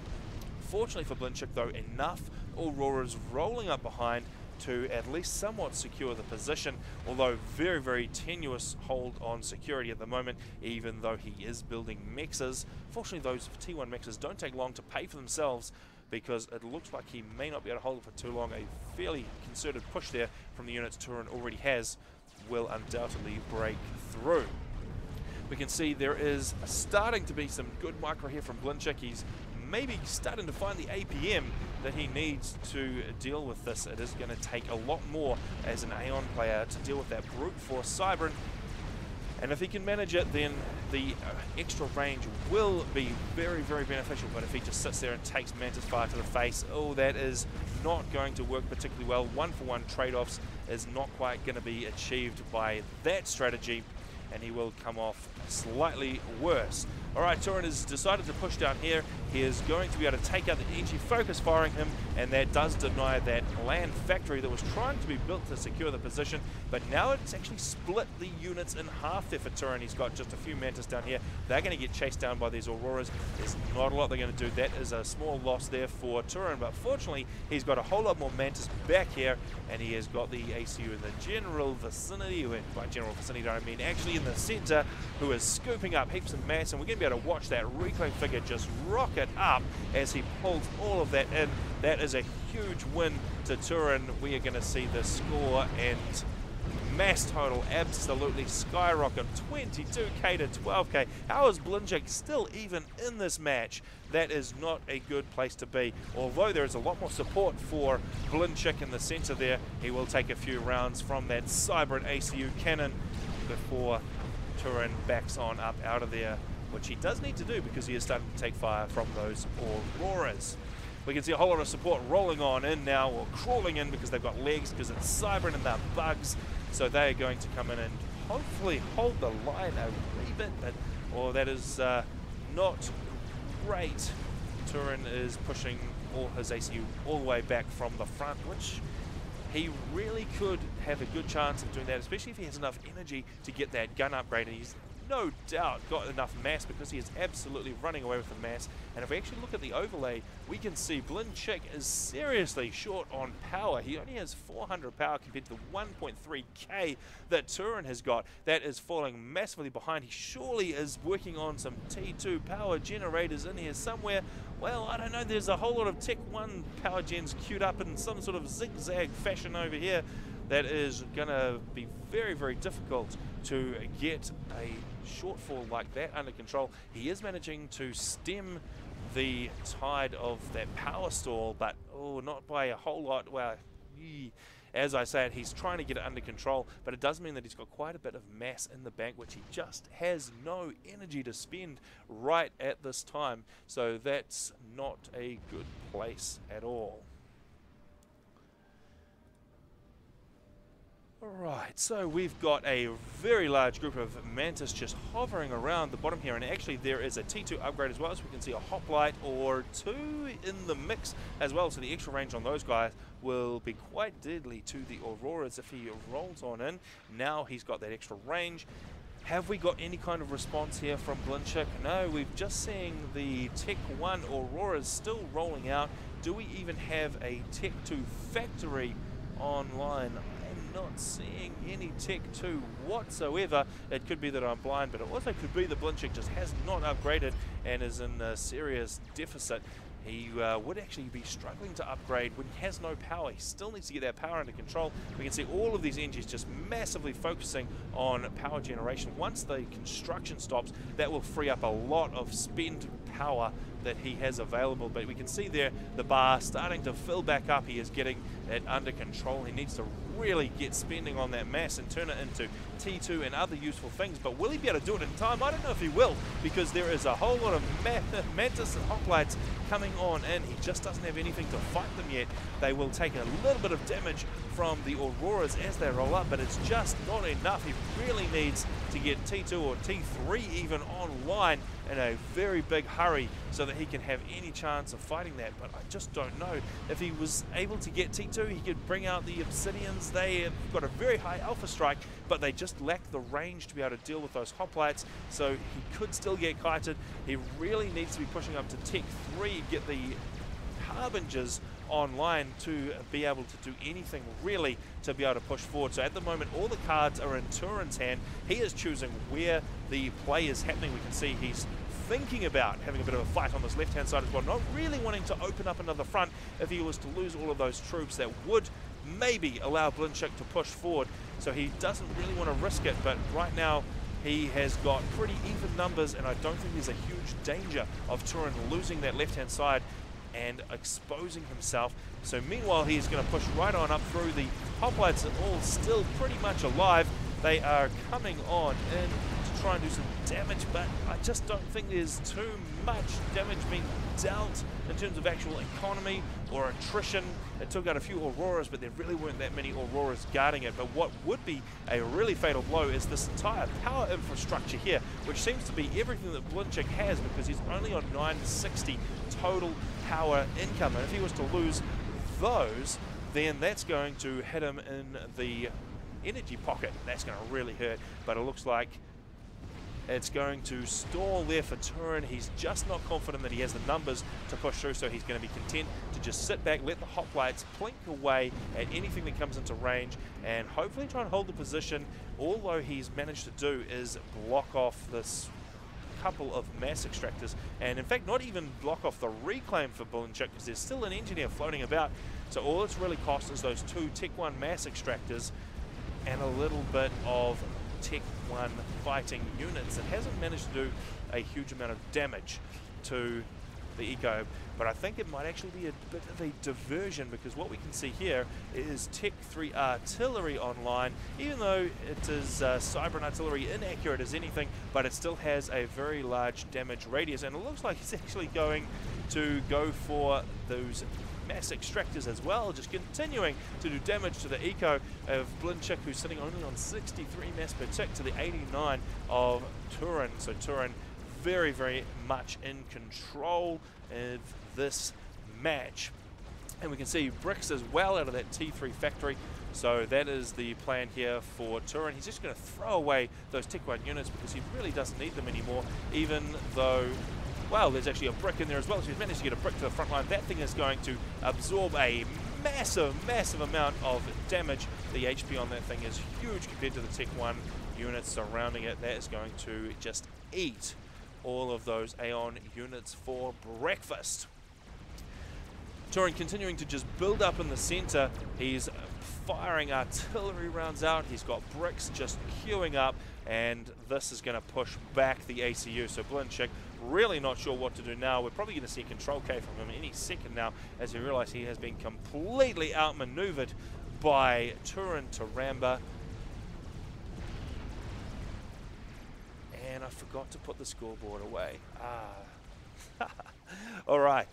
Fortunately for Blitz, though, enough Auroras rolling up behind to at least somewhat secure the position, although very, very tenuous hold on security at the moment, even though he is building mexes. Fortunately, those T1 mexes don't take long to pay for themselves, because it looks like he may not be able to hold it for too long. A fairly concerted push there from the units Turin already has will undoubtedly break through. We can see there is starting to be some good micro here from Blitz. He's maybe starting to find the APM that he needs to deal with this. It is going to take a lot more as an Aeon player to deal with that brute force Cybran. And if he can manage it, then the extra range will be very, very beneficial. But if he just sits there and takes Mantis Fire to the face, oh, that is not going to work particularly well. One-for-one trade-offs is not quite going to be achieved by that strategy, and he will come off slightly worse. All right, Turin has decided to push down here. He is going to be able to take out the EG focus firing him, and that does deny that land factory that was trying to be built to secure the position. But now it's actually split the units in half there for Turin. He's got just a few Mantis down here. They're going to get chased down by these Auroras. There's not a lot they're going to do. That is a small loss there for Turin, but fortunately, he's got a whole lot more Mantis back here, and he has got the ACU in the general vicinity. By general vicinity, I mean actually in the center, who is scooping up heaps of mass, and we're going to be able to watch that reclaim figure just rocket up as he pulls all of that in. That is a huge win to Turin. We are going to see the score and mass total absolutely skyrocket, 22k to 12k. How is Blitz still even in this match? That is not a good place to be. Although there is a lot more support for Blitz in the center there, he will take a few rounds from that Cybran ACU cannon before Turin backs on up out of there, which he does need to do because he is starting to take fire from those Auroras. We can see a whole lot of support rolling on in now, or crawling in because they've got legs, because it's Cybran and they're bugs. So they are going to come in and hopefully hold the line a wee bit, but that is not great. Turin is pushing all his ACU all the way back from the front, which he really could have a good chance of doing that, especially if he has enough energy to get that gun upgrade. And he's no doubt got enough mass, because he is absolutely running away with the mass. And if we actually look at the overlay, we can see Blitz is seriously short on power. He only has 400 power compared to the 1.3k that Turin has got. That is falling massively behind. He surely is working on some T2 power generators in here somewhere. Well, I don't know, there's a whole lot of Tech 1 power gens queued up in some sort of zigzag fashion over here. That is going to be very, very difficult to get a shortfall like that under control. He is managing to stem the tide of that power stall, but not by a whole lot. Well, as I said, he's trying to get it under control, but it does mean that he's got quite a bit of mass in the bank, which he just has no energy to spend right at this time. So that's not a good place at all. Alright, so we've got a very large group of Mantis just hovering around the bottom here, and actually there is a T2 upgrade as well, so we can see a hoplite or two in the mix as well, so the extra range on those guys will be quite deadly to the Auroras if he rolls on in. Now he's got that extra range. Have we got any kind of response here from Blitz? No, we've just seen the Tech 1 Auroras still rolling out. Do we even have a Tech 2 factory online? Not seeing any Tech 2 whatsoever. It could be that I'm blind, but it also could be that Blitz just has not upgraded and is in a serious deficit. He would actually be struggling to upgrade when he has no power. He still needs to get that power under control. We can see all of these engines just massively focusing on power generation. Once the construction stops, that will free up a lot of spend power that he has available, but we can see there the bar starting to fill back up. He is getting it under control. He needs to really get spending on that mass and turn it into T2 and other useful things, but will he be able to do it in time? I don't know if he will, because there is a whole lot of Mantis and hoplites coming on, and he just doesn't have anything to fight them yet. They will take a little bit of damage from the Auroras as they roll up, but it's just not enough. He really needs to get T2 or T3 even online in a very big hurry so that he can have any chance of fighting that. But I just don't know. If he was able to get T2, he could bring out the Obsidians. They have got a very high alpha strike, but they just lack the range to be able to deal with those hoplites, so he could still get kited. He really needs to be pushing up to Tech 3, get the Harbingers online to be able to do anything really to be able to push forward. So at the moment all the cards are in Turin's hand. He is choosing where the play is happening. We can see he's thinking about having a bit of a fight on this left hand side as well, not really wanting to open up another front. If he was to lose all of those troops, that would maybe allow Blinchik to push forward, so he doesn't really want to risk it. But right now he has got pretty even numbers, and I don't think there's a huge danger of Turin losing that left hand side and exposing himself. So meanwhile he's going to push right on up through. The hoplites are all still pretty much alive. They are coming on in to try and do some damage, but I just don't think there's too much damage being dealt in terms of actual economy or attrition. It took out a few Auroras, but there really weren't that many Auroras guarding it. But what would be a really fatal blow is this entire power infrastructure here, which seems to be everything that Blinchik has, because he's only on 960 total power income. And if he was to lose those, then that's going to hit him in the energy pocket. That's going to really hurt. But it looks like it's going to stall there for Turin. He's just not confident that he has the numbers to push through, so he's going to be content to just sit back, let the hoplites plink away at anything that comes into range, and hopefully try and hold the position. All he's managed to do is block off this couple of mass extractors, and in fact not even block off the reclaim for Blinchik, because there's still an engineer floating about. So all it's really cost is those 2 Tech 1 mass extractors and a little bit of Tech 1 fighting units. It hasn't managed to do a huge amount of damage to the eco, but I think it might actually be a bit of a diversion, because what we can see here is Tech 3 artillery online, even though it is cyber and artillery inaccurate as anything, but it still has a very large damage radius, and it looks like it's actually going to go for those mass extractors as well, just continuing to do damage to the eco of Blinchik, who's sitting only on 63 mass per tick to the 89 of Turin. So Turin very, very much in control of this match. And we can see bricks as well out of that T3 factory. So that is the plan here for Turin. He's just going to throw away those Tech 1 units because he really doesn't need them anymore, even though, well, there's actually a brick in there as well. So he's managed to get a brick to the front line. That thing is going to absorb a massive, massive amount of damage. The HP on that thing is huge compared to the Tech 1 units surrounding it. That is going to just eat all of those Aeon units for breakfast. Turin continuing to just build up in the center. He's firing artillery rounds out. He's got bricks just queuing up, and this is going to push back the ACU. So Blinchik really not sure what to do now. We're probably going to see a control K from him any second now, as we realize he has been completely outmaneuvered by Turin Taramba. And I forgot to put the scoreboard away. All right.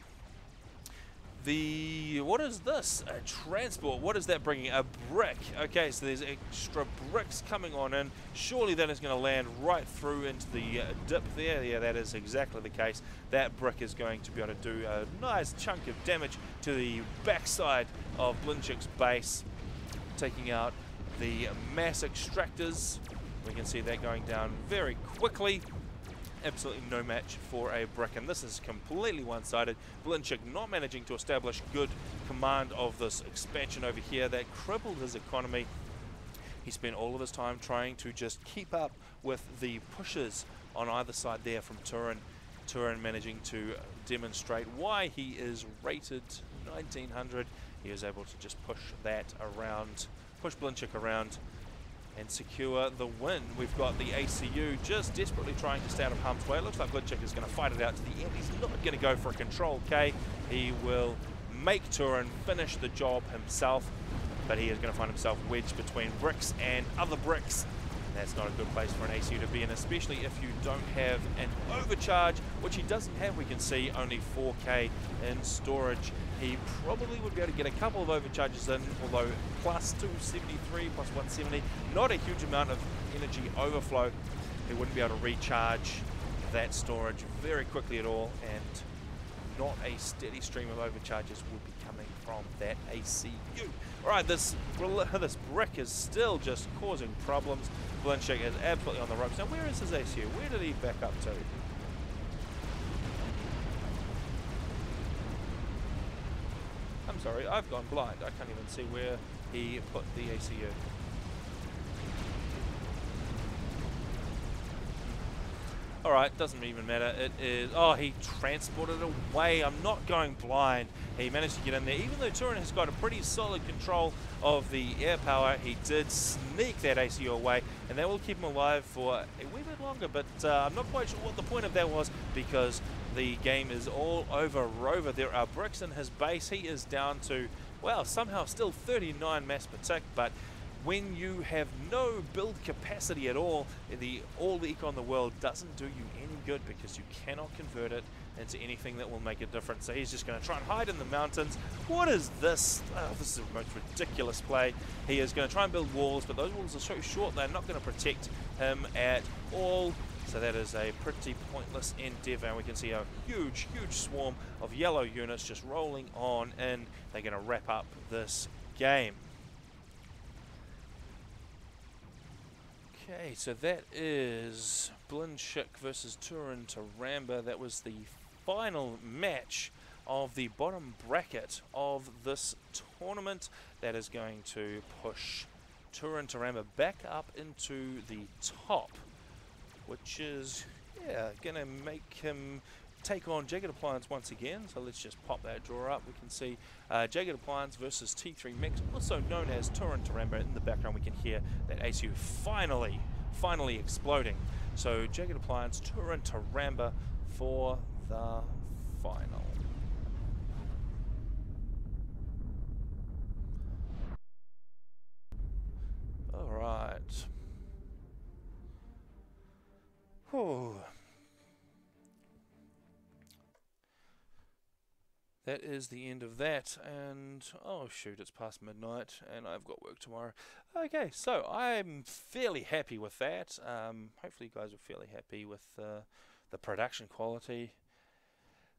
What is this? A transport. What is that bringing? A brick. Okay, so there's extra bricks coming on in. Surely that is going to land right through into the dip there. Yeah, that is exactly the case. That brick is going to be able to do a nice chunk of damage to the backside of Blinchik's base, taking out the mass extractors. We can see that going down very quickly. Absolutely no match for a brick, and this is completely one-sided. Blinchik not managing to establish good command of this expansion over here. That crippled his economy. He spent all of his time trying to just keep up with the pushes on either side there from Turin. Turin managing to demonstrate why he is rated 1900. He was able to just push that around, push Blinchik around, and secure the win. We've got the ACU just desperately trying to stay out of harm's way. It looks like Blinchik is going to fight it out to the end. He's not going to go for a control K. He will make Turin finish the job himself, but he is going to find himself wedged between bricks and other bricks, that's not a good place for an ACU to be in, especially if you don't have an overcharge, which he doesn't have. We can see only 4k in storage. He probably would be able to get a couple of overcharges in, although plus 273, plus 170, not a huge amount of energy overflow. He wouldn't be able to recharge that storage very quickly at all, and not a steady stream of overcharges would be coming from that ACU. Alright, this brick is still just causing problems. Blitz is absolutely on the ropes. Now, where is his ACU? Where did he back up to? I'm sorry, I've gone blind. I can't even see where he put the ACU. Alright, doesn't even matter. It is... Oh, he transported away. I'm not going blind. He managed to get in there. Even though Turin has got a pretty solid control of the air power, he did sneak that ACU away, and that will keep him alive for a wee bit longer, but I'm not quite sure what the point of that was, because the game is all over Rover. There are bricks in his base. He is down to, well, somehow still 39 mass per tick, but when you have no build capacity at all, all the eco in the world doesn't do you any good, because you cannot convert it into anything that will make a difference. So he's just going to try and hide in the mountains. What is this? Oh, this is the most ridiculous play. He is going to try and build walls, but those walls are so short they're not going to protect him at all. So that is a pretty pointless endeavour, and we can see a huge, huge swarm of yellow units just rolling on in. They're going to wrap up this game. Okay, so that is Blitz versus Turin Taramba. That was the final match of the bottom bracket of this tournament. That is going to push Turin Taramba back up into the top, which is, yeah, going to make him take on Jagged Appliance once again. So let's just pop that draw up. We can see Jagged Appliance versus T3 Mix, also known as Turin Taramba. In the background we can hear that ACU finally exploding. So Jagged Appliance, Turin Taramba for the final. Alright. Whew. That is the end of that, and oh shoot, it's past midnight and I've got work tomorrow. Okay, so I'm fairly happy with that. Hopefully you guys are fairly happy with the production quality.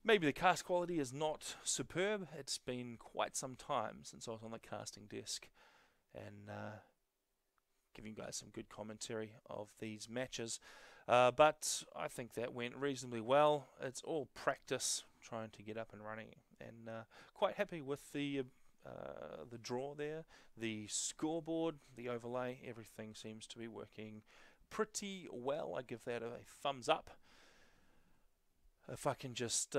Maybe the cast quality is not superb. It's been quite some time since I was on the casting desk and giving you guys some good commentary of these matches. But I think that went reasonably well. It's all practice, trying to get up and running, and quite happy with the draw there, the scoreboard, the overlay. Everything seems to be working pretty well. I give that a thumbs up. If I can just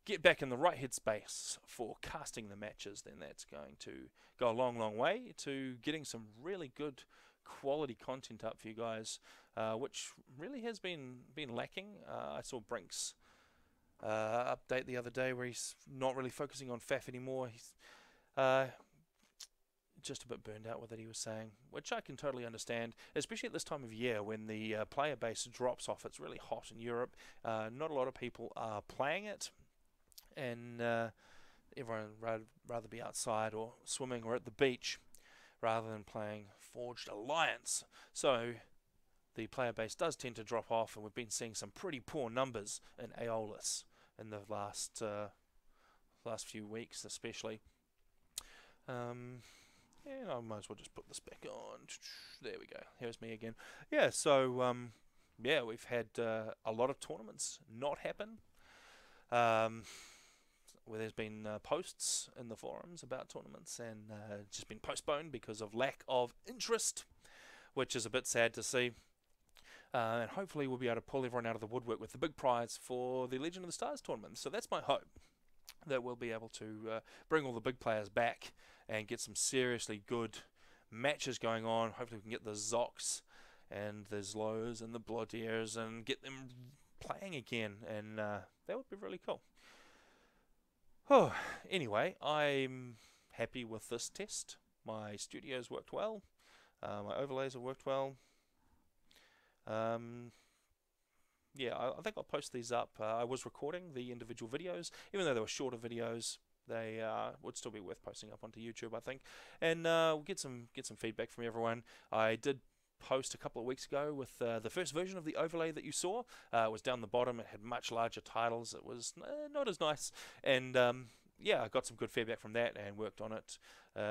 get back in the right headspace for casting the matches, then that's going to go a long, long way to getting some really good quality content up for you guys, which really has been lacking. I saw Brink's update the other day where he's not really focusing on FAF anymore. He's just a bit burned out with it, he was saying, which I can totally understand, especially at this time of year when the player base drops off. It's really hot in Europe. Not a lot of people are playing it, and everyone would rather be outside or swimming or at the beach rather than playing Forged Alliance. So the player base does tend to drop off, and we've been seeing some pretty poor numbers in Aeolus in the last few weeks especially. Yeah, I might as well just put this back on. There we go. Here's me again. Yeah, so yeah, we've had a lot of tournaments not happen. Where there's been posts in the forums about tournaments, and just been postponed because of lack of interest, which is a bit sad to see. And hopefully we'll be able to pull everyone out of the woodwork with the big prize for the Legion of the Stars tournament. So that's my hope, that we'll be able to bring all the big players back and get some seriously good matches going on. Hopefully we can get the Zocs and the Zlos and the Blodiers and get them playing again, and that would be really cool. Oh, anyway, I'm happy with this test. My studios worked well, my overlays have worked well. Yeah, I think I'll post these up. I was recording the individual videos, even though they were shorter videos. They would still be worth posting up onto YouTube, I think, and we'll get some feedback from everyone. I did post a couple of weeks ago with the first version of the overlay that you saw. It was down the bottom. It had much larger titles. It was not as nice, and yeah, I got some good feedback from that and worked on it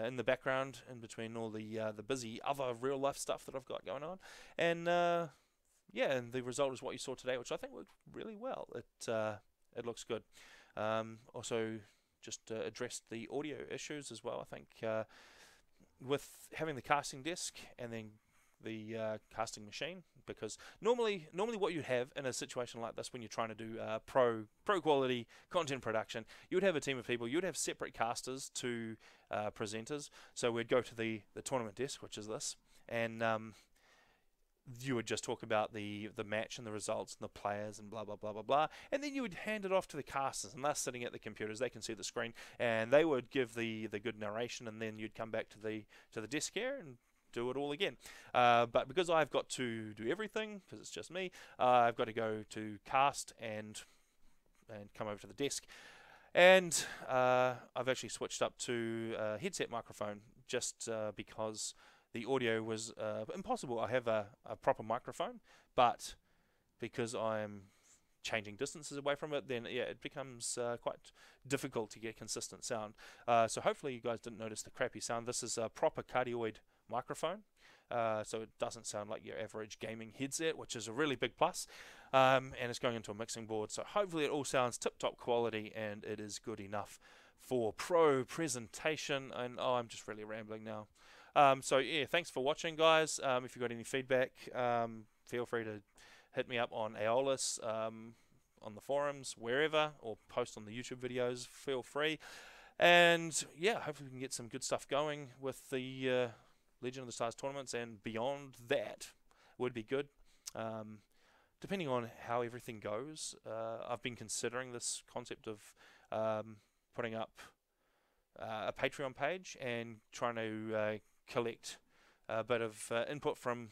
in the background, in between all the busy other real life stuff that I've got going on, and yeah, and the result is what you saw today, which I think worked really well. It looks good. Also, just addressed the audio issues as well. I think with having the casting disc and then the casting machine, because normally what you'd have in a situation like this when you're trying to do pro quality content production, you would have a team of people. You'd have separate casters to presenters. So we'd go to the tournament desk, which is this, and you would just talk about the match and the results and the players and blah blah blah blah blah, and then you would hand it off to the casters, and they're sitting at the computers. They can see the screen, and they would give the good narration, and then you'd come back to the desk here and do it all again. But because I've got to do everything, because it's just me, I've got to go to cast and come over to the desk, and I've actually switched up to a headset microphone just because the audio was impossible. I have a proper microphone, but because I'm changing distances away from it, then yeah, it becomes quite difficult to get consistent sound. So hopefully you guys didn't notice the crappy sound. This is a proper cardioid microphone, so it doesn't sound like your average gaming headset, which is a really big plus. And it's going into a mixing board, so hopefully it all sounds tip-top quality and it is good enough for pro presentation. And oh, I'm just really rambling now. So yeah, thanks for watching, guys. If you've got any feedback, feel free to hit me up on Aeolus, on the forums, wherever, or post on the YouTube videos. Feel free. And yeah, hopefully we can get some good stuff going with the Legend of the Stars tournaments, and beyond that would be good. Depending on how everything goes, I've been considering this concept of putting up a Patreon page and trying to collect a bit of input from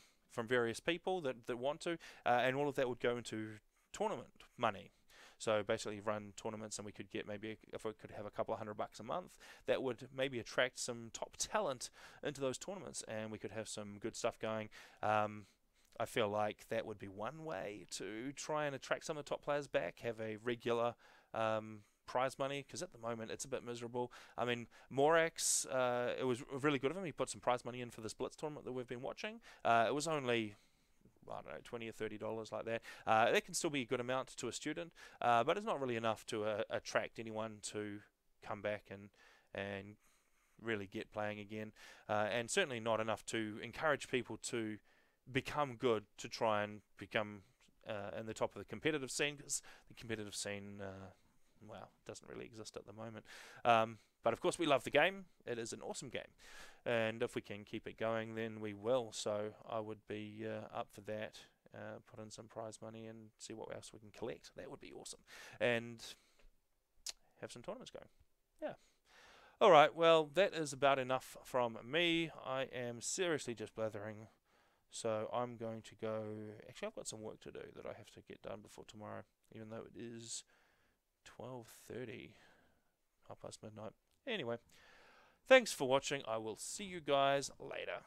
various people that want to, and all of that would go into tournament money. So basically run tournaments, and we could get, maybe if we could have a couple of $100 a month, that would maybe attract some top talent into those tournaments, and we could have some good stuff going. I feel like that would be one way to try and attract some of the top players back, have a regular prize money, because at the moment it's a bit miserable. I mean, Morax, it was really good of him. He put some prize money in for this Blitz tournament that we've been watching. It was only, I don't know, $20 or $30 like that. That can still be a good amount to a student, but it's not really enough to attract anyone to come back and really get playing again, and certainly not enough to encourage people to become good, to try and become in the top of the competitive scene, because the competitive scene well, doesn't really exist at the moment. But of course we love the game. It is an awesome game, and if we can keep it going, then we will. So I would be up for that. Put in some prize money and see what else we can collect. That would be awesome, and have some tournaments going. Yeah. Alright, well, that is about enough from me. I am seriously just blathering, so I'm going to go. Actually, I've got some work to do that I have to get done before tomorrow, even though it is 12:30, half past midnight. Anyway, thanks for watching. I will see you guys later.